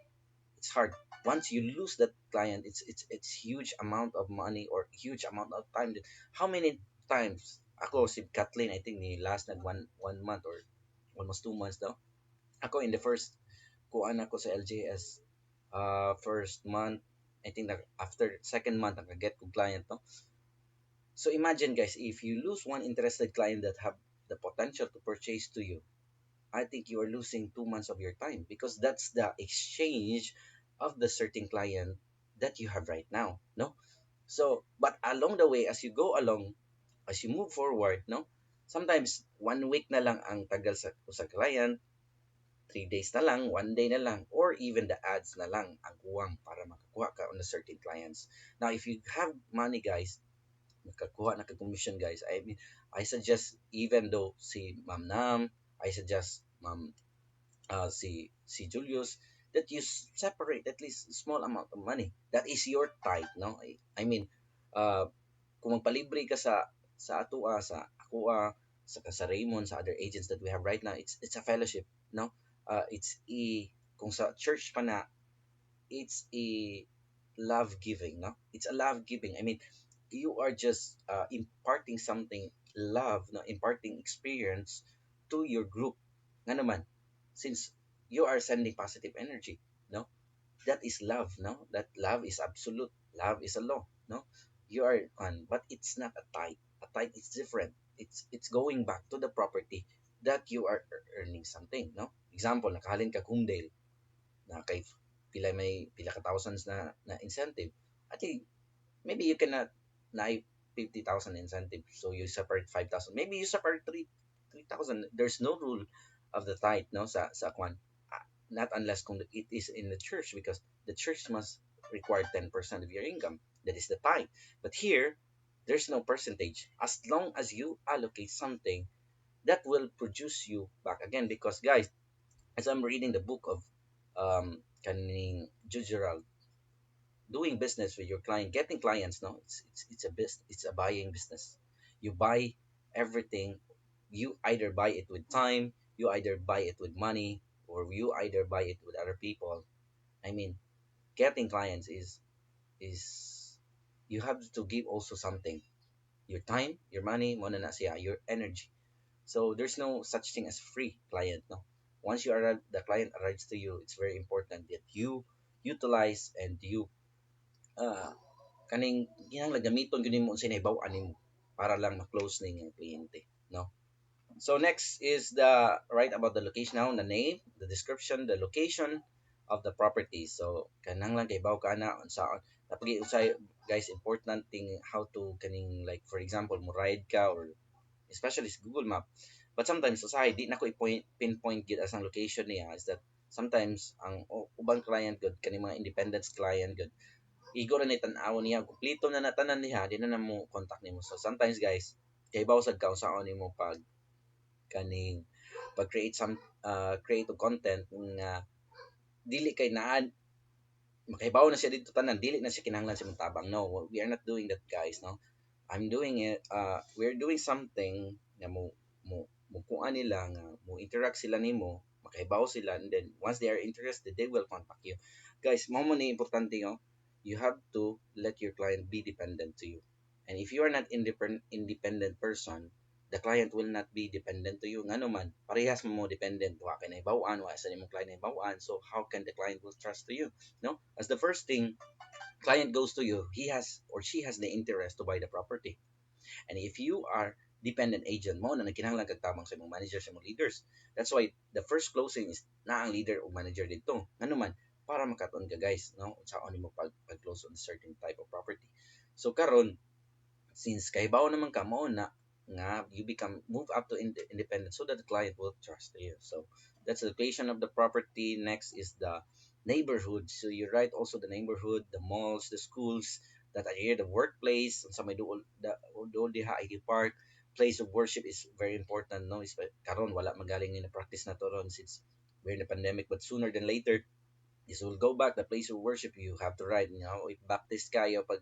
It's hard. Once you lose that client, it's huge amount of money or huge amount of time. How many times ako si Kathleen, I think ni last nag one month or almost 2 months daw. Ako in the first kuan ako sa LJS, first month, I think na after second month nakaget ko client, no. So imagine guys, if you lose one interested client that have the potential to purchase to you, I think you are losing 2 months of your time because that's the exchange of the certain client that you have right now, no? So, but along the way, as you go along, as you move forward, no? Sometimes 1 week na lang ang tagal sa client, 3 days na lang, 1 day na lang, or even the ads na lang ang kuwang para makakuha ka on the certain clients. Now, if you have money, guys, nakakuha na ka commission, guys. I mean, I suggest even though si Ma'am Nam, I suggest Ma'am si Julius, that you separate at least small amount of money. That is your tithe, no? I mean, uh, kung magpalibre ka sa atua, sa Aqua, sa Raymond, sa other agents that we have right now, it's a fellowship, no? It's kung sa church pa na, it's a love giving, no? It's a love giving. I mean, you are just imparting something love, no, imparting experience to your group nga naman, since you are sending positive energy, no, that is love, no, that love is absolute, love is a law, no, you are on, but it's not a tithe is different. It's going back to the property that you are earning something, no. Example, nakahalin ka Kumdale na kay pila ka thousands na incentive, at maybe you cannot na 50,000 incentive, so you separate 5,000, maybe you separate 3,000. There's no rule of the tithe, no, sa kwan. Not unless kung it is in the church, because the church must require 10% of your income, that is the tithe. But here there's no percentage, as long as you allocate something that will produce you back again. Because guys, as I'm reading the book of kaning Jude Gerald, doing business with your client, getting clients, no, it's a business, it's a buying business. You buy everything. You either buy it with time, you either buy it with money, or you either buy it with other people. I mean, getting clients is you have to give also something, your time, your money, mo na siya, your energy. So there's no such thing as free client, no. Once the client arrives to you, it's very important that you utilize and you uh, kaning ginang gamiton gyud mo unsay nahibaw-an nimo para lang ma-close ning kliyente, no. So next is the right about the location, now the name, the description, the location of the property. So kanang lang kay baw kana unsaon napagi usay guys, important thing how to kaning, like for example mo ride ka or especially sa Google Map. But sometimes usahay di na ko pinpoint gid as ang location niya is that sometimes ang ubang client gud kani mga independent client gud igo na ni tan-aw niya kumpleto na natanan niya di na namo contact nimo. So sometimes guys kay bawsad ka usaon nimo pag kaning pag create some create og content nga dili kay naa makahibaw na siya dito tanan dili na siya kinahanglan sa mong tabang. No, we are not doing that guys. No, I'm doing it we're doing something na mo kuan nila nga mo interact sila nimo makahibaw sila, and then once they are interested they will contact you guys. Mo ni importante no, you have to let your client be dependent to you, and if you are not independent person, the client will not be dependent to you. Nga naman parehas mo dependent wa kay nahibaw-an wa sa imong client nahibaw-an, so how can the client will trust to you? No, as the first thing client goes to you, he has or she has the interest to buy the property. And if you are dependent agent mo na nagkinahanglan kag tabang sa imong manager sa imong leaders, that's why the first closing is na ang leader o manager dito. Ano man para makaton ka guys, no? Unsaon nimo pag-close on certain type of property. So karon since kaibaw naman ka mo na nga you become move up to independent so that the client will trust you. So that's the location of the property. Next is the neighborhood. So you write also the neighborhood, the malls, the schools that are here, the workplace, sa may dool diha ID park, place of worship is very important. No, is karon wala magaling ni na practice na to ron since we're in the pandemic, but sooner than later this will go back the place of worship. You have to write, you know, if baptist kayo pag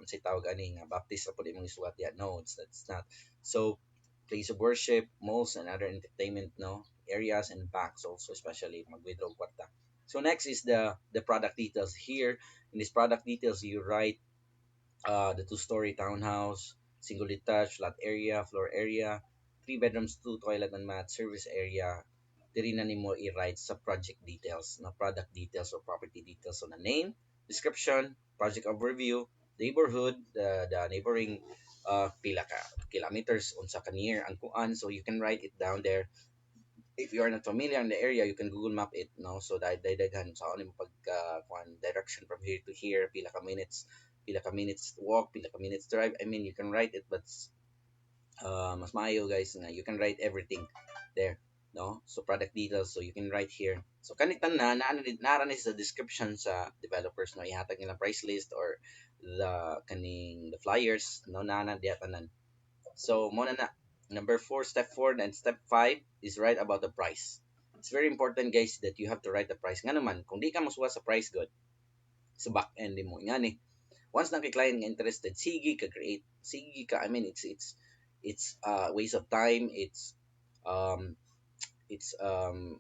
say tawag ani nga baptist sa pud imong isulat ya, no, it's not. So place of worship, malls and other entertainment no areas, and banks also, especially mag withdraw kwarta. So next is the product details. Here in this product details you write the two-story townhouse, single detached, lot area, floor area, three bedrooms, two toilet and mat, service area. Diri na nimo i-write sa project details, na product details or property details. So the name, description, project overview, neighborhood, the neighboring pila ka kilometers unsa ka near ang kuan. So you can write it down there. If you are not familiar in the area, you can Google Map it, no? So daghan sa ano mo pag kuan direction from here to here, pila ka minutes walk, pila ka minutes drive. I mean, you can write it, but mas maayo guys nga you can write everything there, no? So product details, so you can write here. So kanitan na naara ni sa description sa developers, no? Ihatag nila price list or the flyers, no, na diya tanan. So mo na number 4, step 4 and step 5 is write about the price. It's very important guys that you have to write the price. Nga naman kung di ka mosuwa sa price good sa back end mo nga ni once na kay client nga interested, sige ka create, sige ka, I mean it's waste of time, um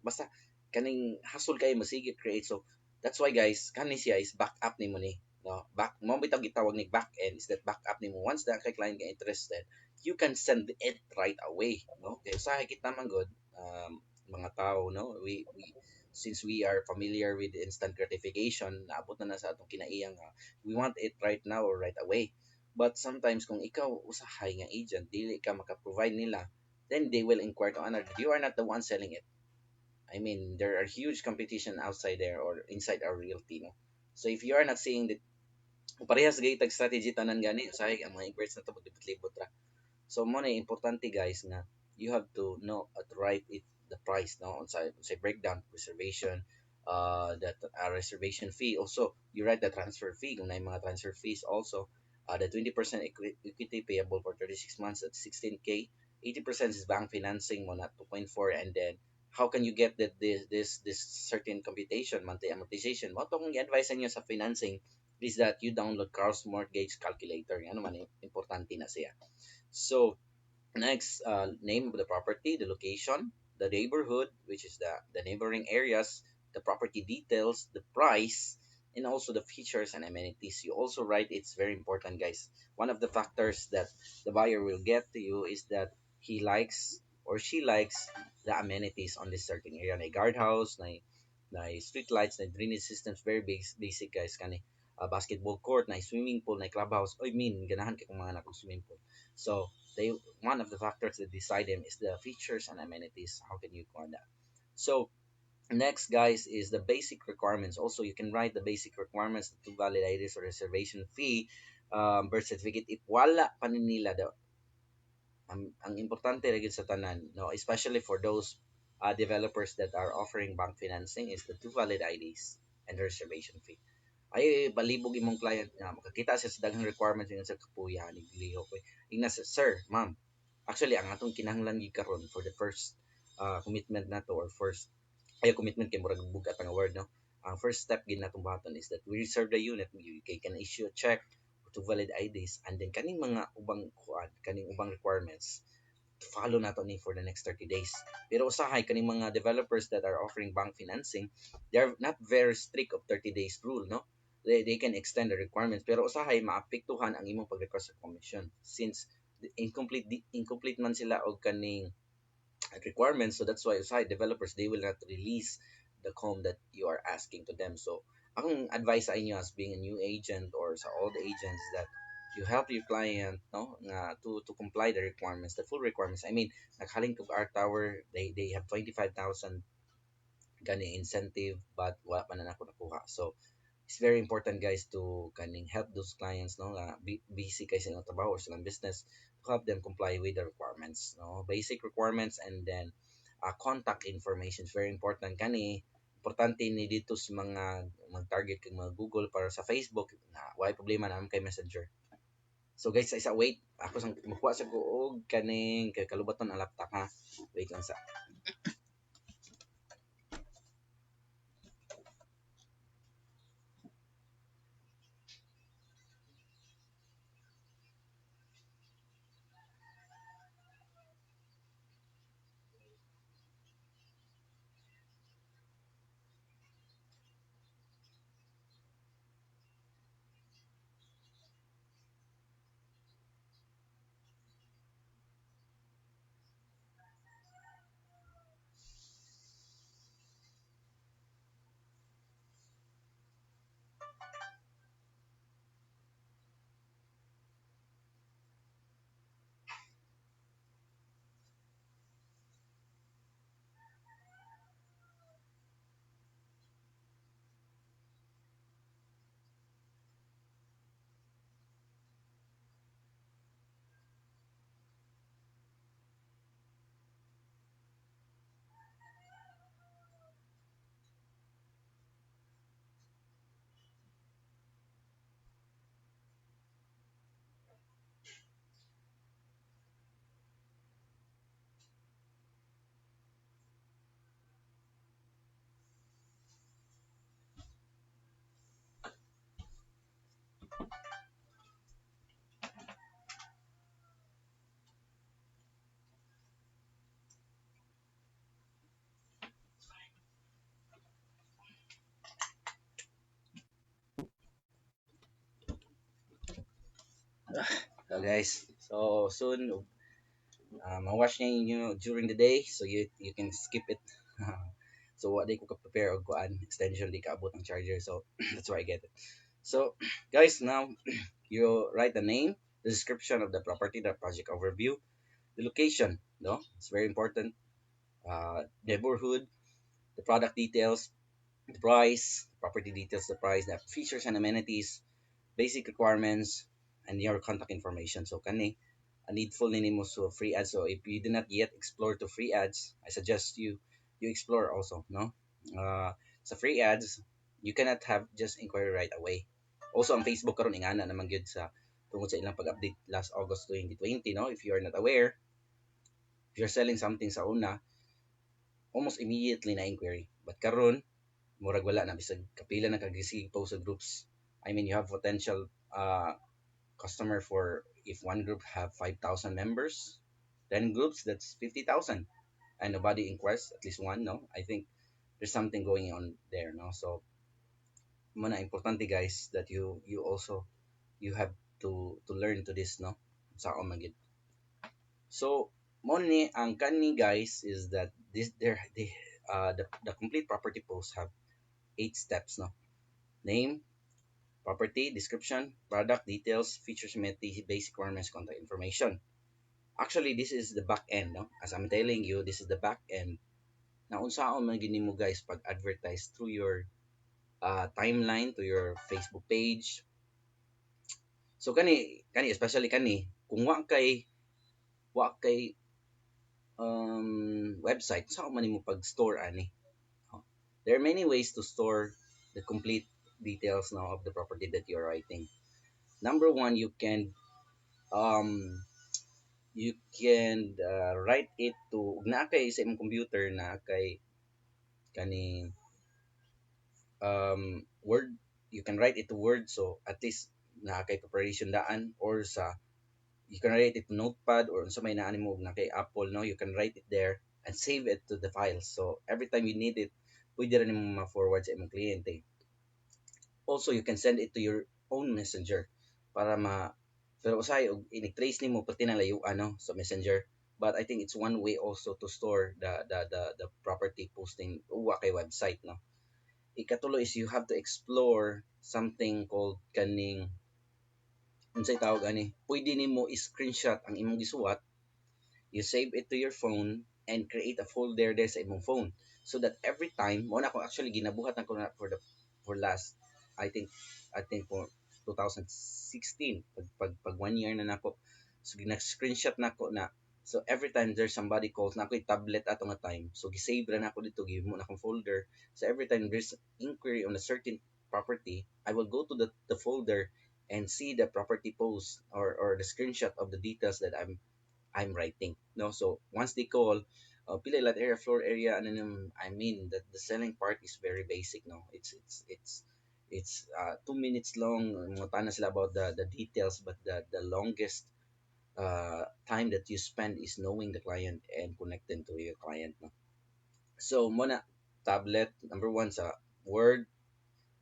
basta kaning hassle kay masige create. So that's why guys kani siya is back up nimo ni, no, back mo bitaw gitawag ni back end is that back up nimo once na kay client nga interested, you can send it right away, no? Kay sa kita man good mga tao, no, we since we are familiar with instant gratification, naabot na sa atong kinaiyang we want it right now or right away. But sometimes kung ikaw usahay nga agent dili ka maka-provide nila, then they will inquire to another. You are not the one selling it. I mean, there are huge competition outside there or inside our realty, no? So if you are not seeing that, parehas gay tag strategy tanan gani, usahay ang mga inquiries na to libot-libot ra. So mo na importante guys na you have to know at write it the price, no, on say breakdown reservation, that reservation fee. Also you write the transfer fee kung na mga transfer fees also, the 20% equity payable for 36 months at 16K, 80% is bank financing mo na 2.4, and then how can you get that this certain computation monthly amortization mo tong i-advise niyo sa financing is that you download Carl's mortgage calculator. Ano man importante na siya. So next, name of the property, the location, the neighborhood, which is the neighboring areas, the property details, the price, and also the features and amenities. You also write, it's very important, guys. One of the factors that the buyer will get to you is that he likes or she likes the amenities on this certain area. Na guardhouse, na street lights, na drainage systems, very basic, guys. Kani basketball court, na swimming pool, na clubhouse. I mean, ganahan kay kung mga anak swimming pool. So they one of the factors that decide them is the features and amenities. How can you go on that? So next guys is the basic requirements. Also you can write the basic requirements to valid IDs or reservation fee, birth certificate if wala pa ni nila ang importante lagi sa tanan, no, especially for those developers that are offering bank financing, is the two valid IDs and the reservation fee. Ay balibog imong client nga makakita siya sa daghang requirements yun sa kapuya ni liho ko ingna sir ma'am, actually ang atong kinahanglan gi karon for the first commitment nato, or first ay commitment kay murag bugat ang word, no. Ang first step gid natong buhaton is that we reserve the unit, you can issue a check to valid IDs, and then kaning mga ubang kuan, kaning ubang requirements follow nato ni for the next 30 days. Pero usahay kaning mga developers that are offering bank financing, they're not very strict of 30 days rule, no. They can extend the requirements, pero usahay maapektuhan ang imong pag-request sa commission since incomplete man sila og kaning requirements. So that's why usahay developers, they will not release the com that you are asking to them. So ang advice sa inyo as being a new agent or sa old agents, that you help your client, no, nga to comply the requirements, the full requirements. I mean, naghaling to our tower, they have 25,000 gani incentive, but wala pa na nako nakuha. So it's very important, guys, to kaning help those clients, no, busy kay silang trabaho or silang business, to help them comply with the requirements, no, basic requirements. And then contact information is very important kani. Importante ni dito sa mga mag-target kay mga Google para sa Facebook na why problema na kay Messenger. So guys, sa isa wait, ako sang makuha sa ko og kaning kay kalubaton ang laptop ha. Wait lang sa. So guys, so soon ma-watch niya inyo during the day, so you can skip it. So what they ko prepare og kuan extension, di kaabot ang charger, so that's why I get it. So guys, now you write the name, the description of the property, the project overview, the location, no, it's very important, neighborhood, the product details, the price, property details, the price, the features and amenities, basic requirements, and your contact information. So kani a needful nimo so free ads. So if you do not yet explore to free ads, I suggest you explore also, no. Sa free ads, you cannot have just inquiry right away. Also ang Facebook karon ingana naman gyud sa tungod sa ilang pag-update last August 2020, no. If you are not aware, if you're selling something sa una, almost immediately na inquiry. But karon murag wala na, bisag kapila na kag-receive post sa groups. I mean, you have potential customer for, if one group have 5,000 members, 10 groups, that's 50,000, and nobody inquires, at least one, no. I think there's something going on there, no. So muna importante, guys, that you also you have to learn to this, no, sa magid. So mo ni ang kani, guys, is that this there the complete property posts have 8 steps, no. Name, property description, product details, features, amenities, basic requirements, contact information. Actually, this is the back end, no. As I'm telling you, this is the back end na unsaon man gini mo, guys, pag advertise through your timeline, to your Facebook page. So kani especially kani kung wa kay wa kay website sa man mo pag-store ani. Oh. There are many ways to store the complete details now of the property that you're writing. Number one, um you can write it to na kay sa imong computer na kay kani word, you can write it to word, so at least na kay preparation daan, or sa you can write it to notepad, or sa may naan mo na kay Apple, no, you can write it there and save it to the files, so every time you need it pwede rin mo ma-forward sa imong kliyente. Also, you can send it to your own messenger para pero usahay og ini-trace nimo pati na layo ano sa messenger. But I think it's one way also to store the property posting uwa kay website, no. Ikatulo is you have to explore something called kaning unsay tawag ani, pwede nimo i-screenshot ang imong gisuwat, you save it to your phone and create a folder there sa imong phone, so that every time mo na ako actually ginabuhat na ko na for last I think for 2016 pag 1 year na nako, so gina-screenshot na ko na, so every time there's somebody calls na ako'y tablet ato nga time, so gisave ra na ako dito, give mo na akong folder, so every time there's inquiry on a certain property, I will go to the folder and see the property post, or the screenshot of the details that I'm writing. No, so once they call, pila lot area, floor area, and then I mean that the selling part is very basic. No, it's 2 minutes long. Mga na sila about the details, but the longest time that you spend is knowing the client and connecting to your client. No, so muna tablet number one sa Word,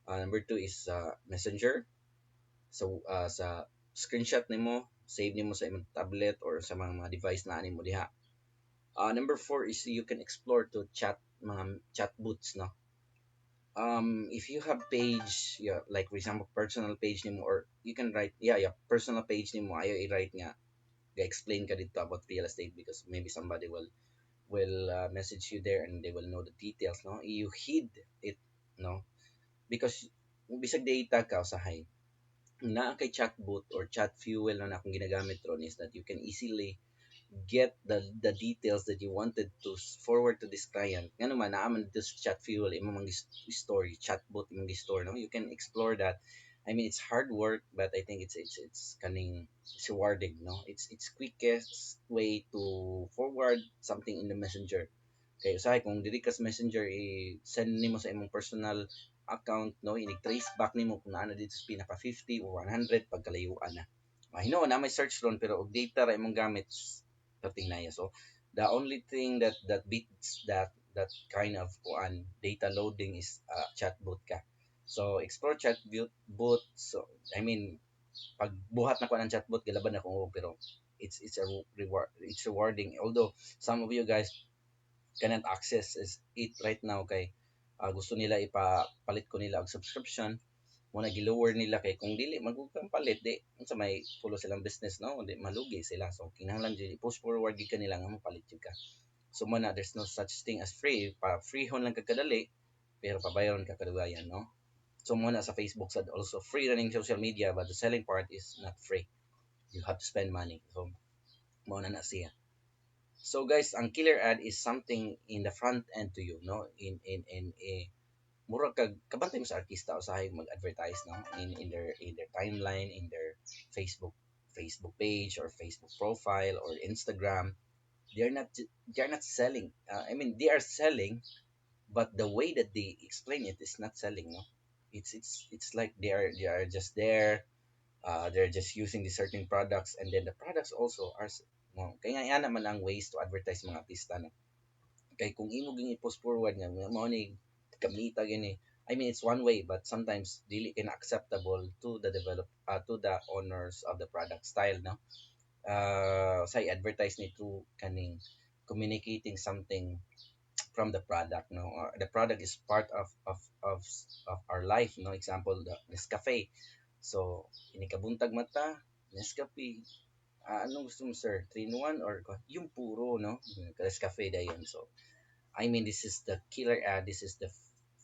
number two is Messenger. So sa screenshot nimo, save nimo sa imong tablet or sa mga device na ani mo diha. Number four is you can explore to mga chat boots, no. If you have page, yeah, like for example personal page nimo, or you can write, yeah, personal page nimo, ayo i-write nga ga-explain ka dito about real estate, because maybe somebody will message you there and they will know the details, no. You hid it, no, because bisag data ka usahay na kay chatbot or chat fuel na akong ginagamit ron, is that you can easily get the details that you wanted to forward to this client. Nga naman, naaman dito sa chat fuel, imo mang story, chatbot imong store, no? You can explore that. I mean, it's hard work, but I think it's kaning it's rewarding, no? It's quickest way to forward something in the messenger. Kay usahay kung dili ka sa messenger, i-send nimo sa imong personal account, no, ini-trace back nimo kung naano dito sa pinaka 50 or 100 pagkalayuan na. Mahino na may search ron, pero og data ra imong gamit, dating na yan. So the only thing that beats that kind of data loading is chatbot ka. So explore chatbot. So I mean, pag buhat na ko ng chatbot gilaban na ko, pero it's a it's rewarding, although some of you guys cannot access is it right now kay gusto nila ipapalit ko nila og subscription, mo na gilower nila kay kung dili magugkang palit di unsa may fulo silang business, no, di malugi sila, so kinahanglan jud post forward gid kanila nga mapalit jud ka. So mo na there's no such thing as free, pa freehon lang kadali pero pabayaron ka kadugayan, no. So mo na sa Facebook sad also free running social media, but the selling part is not free, you have to spend money. So mo na siya. So guys, ang killer ad is something in the front end to you, no, in a mura kag kabantay mo sa artista usahay mag-advertise, no, in their timeline, in their Facebook page or Facebook profile or Instagram. They're not selling. I mean, they are selling, but the way that they explain it is not selling, no. It's like they are just there. They're just using the certain products, and then the products also are mo kaya nga naman ang ways to advertise mga artista, no. Kay kung imo ging i-post forward nga mao ni kamita gini, I mean it's one way, but sometimes dili kay acceptable to the owners of the product style, no. Say advertise ni through kaning communicating something from the product, no, or the product is part of our life, no. Example, the Nescafe. So inikabuntag mata Nescafe, anong gusto mo sir, 3 in 1 or yung puro, no, Nescafe dayon. So I mean, this is the killer ad. This is the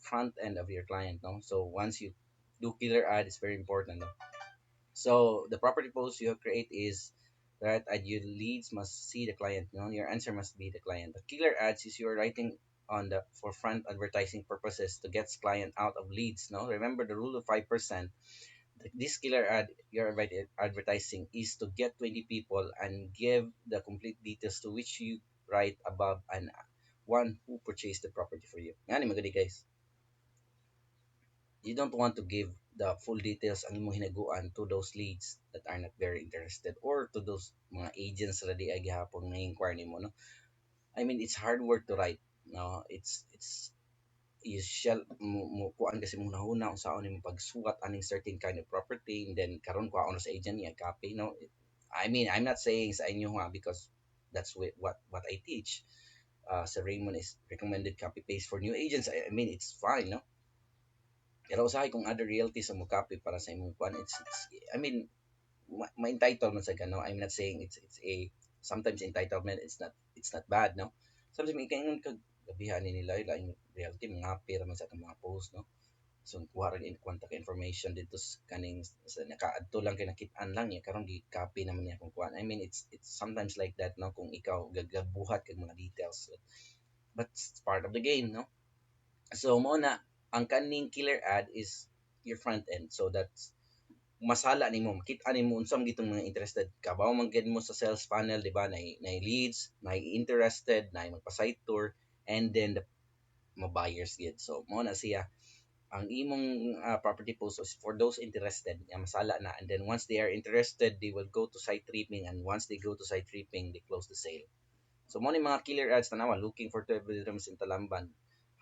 front end of your client, no? So once you do killer ad, it's very important, no? So the property post you create is right? And your leads must see the client. Your answer must be the client. The killer ads is you're writing on the forefront advertising purposes to get client out of leads. No, remember the rule of 5%. This killer ad you're advertising is to get 20 people and give the complete details to which you write above and one who purchased the property for you. Yan, maganda guys. You don't want to give the full details ang imong hinaguan to those leads that are not very interested or to those mga agents na di ay gihapon nga inquire nimo, no. I mean, it's hard work to write, no. It's you shall mo kuan kasi mo nahuna unsaon nimo pagsuwat aning certain kind of property, and then karon kuha sa agent niya copy, no. I mean, I'm not saying sa inyo ha, because that's what I teach. Sa Raymond is recommended copy paste for new agents. I mean, it's fine, no. Pero usahay kung other realties ang mo copy para sa imong kuan, it's I mean, ma-entitled man sa gano. I'm not saying it's a sometimes entitlement, it's not bad, no. Sometimes may kaingon kag gabihan ni nila lain reality mga apir man sa atong mga post, no. So kuha rin in contact information dito sa kaning sa nakaadto lang kay nakit-an lang niya karon gi copy naman niya kung kuan. I mean, it's sometimes like that, no, kung ikaw gagabuhat kag mga details, but it's part of the game, no. So mo na ang kaning killer ad is your front end, so that's masala nimo makita nimo unsam gitong mga interested kabaw man gid mo sa sales funnel, di ba, na leads, na interested, na magpa-site tour, and then the mga buyers gid. So mo na siya ang imong property post is for those interested nga masala na, and then once they are interested they will go to site tripping, and once they go to site tripping they close the sale. So mo ni mga killer ads tanawa looking for 12 bedrooms in Talamban.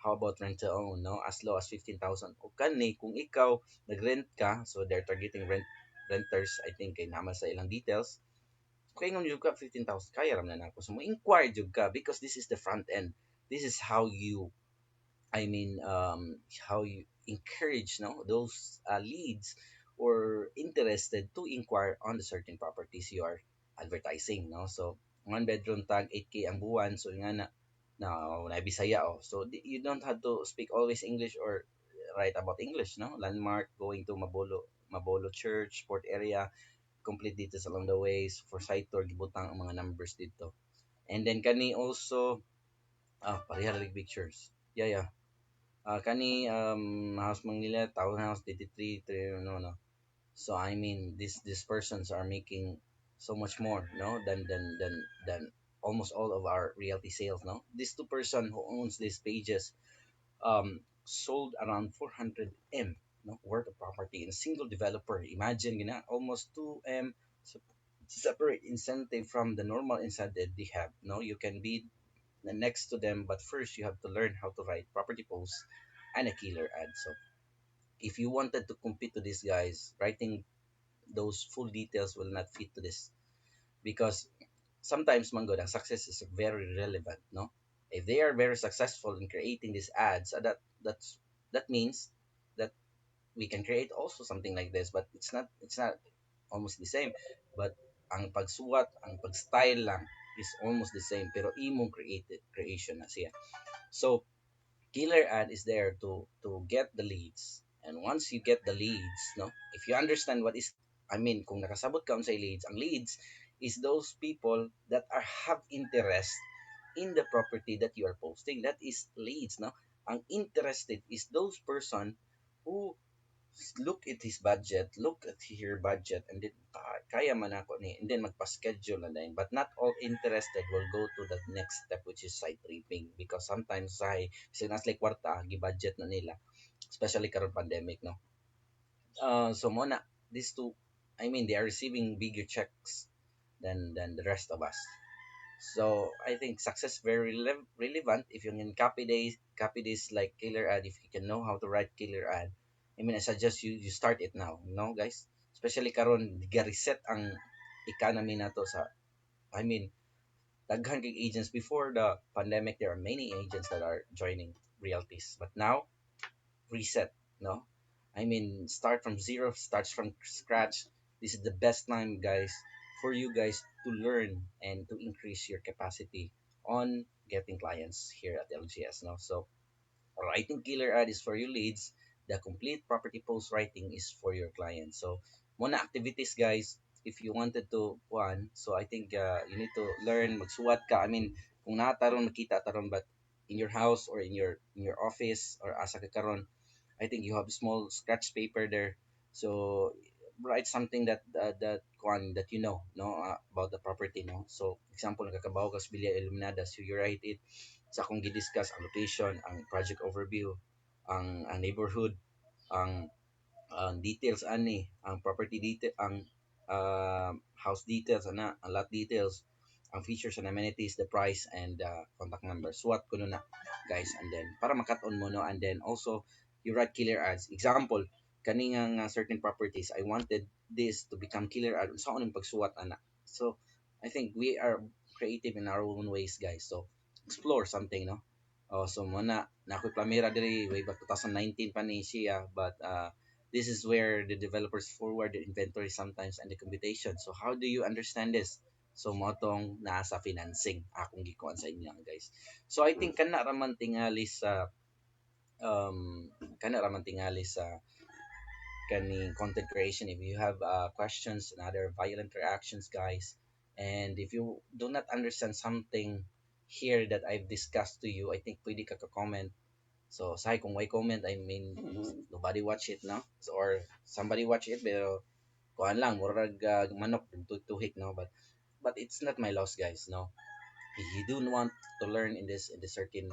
How about rent to own, no? As low as 15,000. O kani kung ikaw nagrent ka, so they're targeting renters, I think kay naman sa ilang details. Kaya nga jud ka 15,000 kaya ram na nako. So mo inquire jud ka because this is the front end. This is how you, I mean, how you encourage, no, those leads or interested to inquire on the certain properties you are advertising, no. So one bedroom tag 8K ang buwan, so nga na Bisaya, oh. So you don't have to speak always English or write about English, no. Landmark, going to Mabolo Church, port area, complete details along the ways for site tour, gibutang ang mga numbers dito. And then kani also pareha rig pictures. Yeah, yeah. Kani house Manila, townhouse 83, no, no. So I mean, these persons are making so much more, no, than almost all of our realty sales, no. These two person who owns these pages sold around 400 M, no, worth of property in a single developer. Imagine gina almost 2 M separate incentive from the normal incentive they have. No, you can be next to them, but first you have to learn how to write property posts and a killer ad. So if you wanted to compete to these guys, writing those full details will not fit to this, because sometimes mango the success is very relevant, no. If they are very successful in creating these ads, that means that we can create also something like this, but it's not almost the same, but ang pagsuwat, ang pag-style lang is almost the same, pero imong created creation na siya. So killer ad is there to get the leads, and once you get the leads, no, if you understand what is, I mean, kung nakasabot ka sa leads, ang leads is those people that are have interest in the property that you are posting. That is leads, no. Ang interested is those person who look at his budget, look at her budget, and then kaya man ako ni, and then magpa-schedule na din. But not all interested will go to the next step, which is site tripping, because sometimes say sinas like kwarta gi-budget na nila, especially karon pandemic, no. So mona these two, I mean, they are receiving bigger checks than the rest of us. So I think success very relevant if you can copy this like killer ad. If you can know how to write killer ad, I mean, I suggest you start it now, guys. Especially karon ga-reset ang economy nato sa, I mean, daghan kay agents before the pandemic. There are many agents that are joining realties, but now reset, no. I mean, start from zero, starts from scratch. This is the best time, guys, for you guys to learn and to increase your capacity on getting clients here at LGS, no. So writing killer ad is for your leads. The complete property post writing is for your clients. So muna activities, guys. if you wanted to one, so I think you need to learn magsuwat ka. I mean, kung nataron makita taron, but in your house or in your office or asa ka karon, I think you have small scratch paper there. So write something that one that you know, no, about the property, no. So example, nagkakabaw ka sa Villa Iluminada, so you write it sa akong gidiscuss ang location, ang project overview, ang neighborhood, ang details ani, ang property detail, ang house details ana, ang lot details, ang features and amenities, the price and contact number. Swat kuno na guys, and then para makat-on mo, no, and then also you write killer ads. Example, kani nga certain properties I wanted this to become killer ad sa unang pagsuwat ana. So I think we are creative in our own ways guys, so explore something, no. Oh, so muna na ako'y plamera diri way back 2019 pa ni siya, but this is where the developers forward the inventory sometimes and the computation. So how do you understand this? So motong nasa financing akong gikuan sa inyo guys. So I think kana raman tingali sa kana raman tingali sa kani content creation. If you have questions and other violent reactions guys, and if you do not understand something here that I've discussed to you, I think pwede ka comment. So, say kung may comment, I mean, nobody watch it, no? So, or somebody watch it, pero kuhan lang, murag manok, tuhik, no? But it's not my loss, guys, no? If you do want to learn in this certain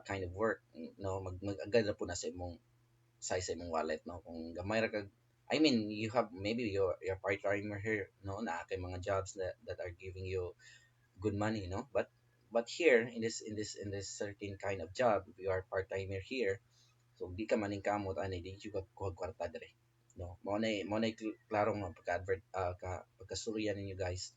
kind of work, no? Agad na po na sa imong wallet, no? Kung gamay ra kag, I mean, you have maybe your part timer here, no? Na kay mga jobs that are giving you good money, no. But here in this certain kind of job, if you are part timer here, so di ka maning kamot ani di ka kuha kwarta dire, no. Mo na klaro nga pagka advert pagkasurya ninyo guys,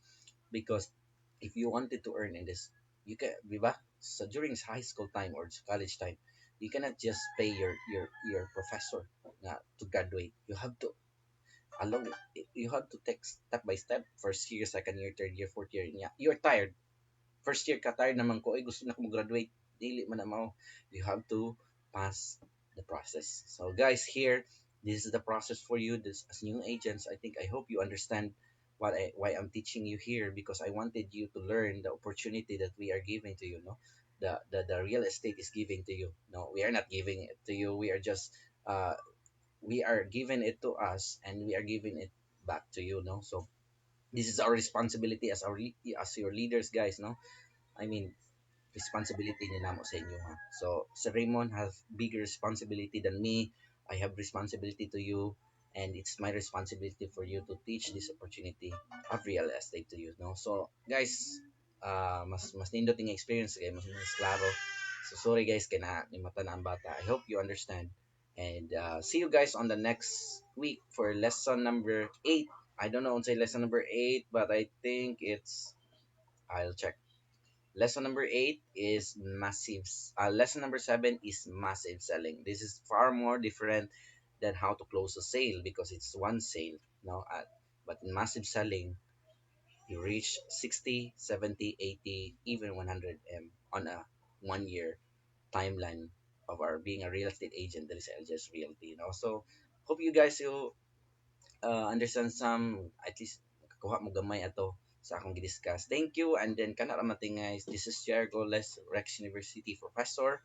because if you wanted to earn in this, you can, di ba, so during high school time or college time, you cannot just pay your professor na to graduate. You have to along you have to take step by step, first year, second year, third year, fourth year, yeah, you're tired. First year ka, tired naman ko, ay gusto na ko graduate, dili man na mao. You have to pass the process. So guys, here, this is the process for you. This as new agents, I think I hope you understand why I'm teaching you here, because I wanted you to learn the opportunity that we are giving to you, no. The real estate is giving to you. No, we are not giving it to you. We are just we are giving it to us and we are giving it back to you, no. So this is our responsibility as as your leaders guys, no. I mean, responsibility ni namo sa inyo ha. So, Sir Raymond has bigger responsibility than me. I have responsibility to you, and it's my responsibility for you to teach this opportunity of real estate to you, no? So, guys, mas nindot yung experience kay mas klaro. So, sorry guys kay na ni mata na ang bata. I hope you understand. And see you guys on the next week for lesson number 8. I don't know on say lesson number 8, but I think it's I'll check. Lesson number 8 is massive. Lesson number 7 is massive selling. This is far more different than how to close a sale because it's one sale. No, but in massive selling, you reach 60, 70, 80, even 100 on a 1 year timeline of our being a real estate agent that is LGS Realty. So hope you guys will understand some, at least kuha mo gamay ato sa akong gidiscuss. Thank you, and then kana ra guys, this is Jericho Les Rex University professor,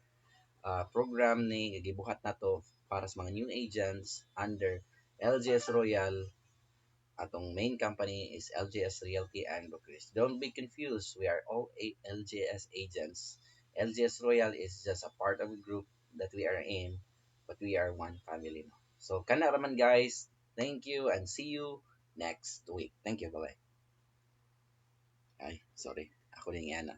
program ni gibuhat nato para sa mga new agents under LGS Royal. Atong main company is LGS Realty and Brokerage. Don't be confused, we are all LGS agents. LGS Royal is just a part of a group that we are in, but we are one family now. So kana raman guys, thank you and see you next week. Thank you, bye. Ay, sorry. Ako din yan.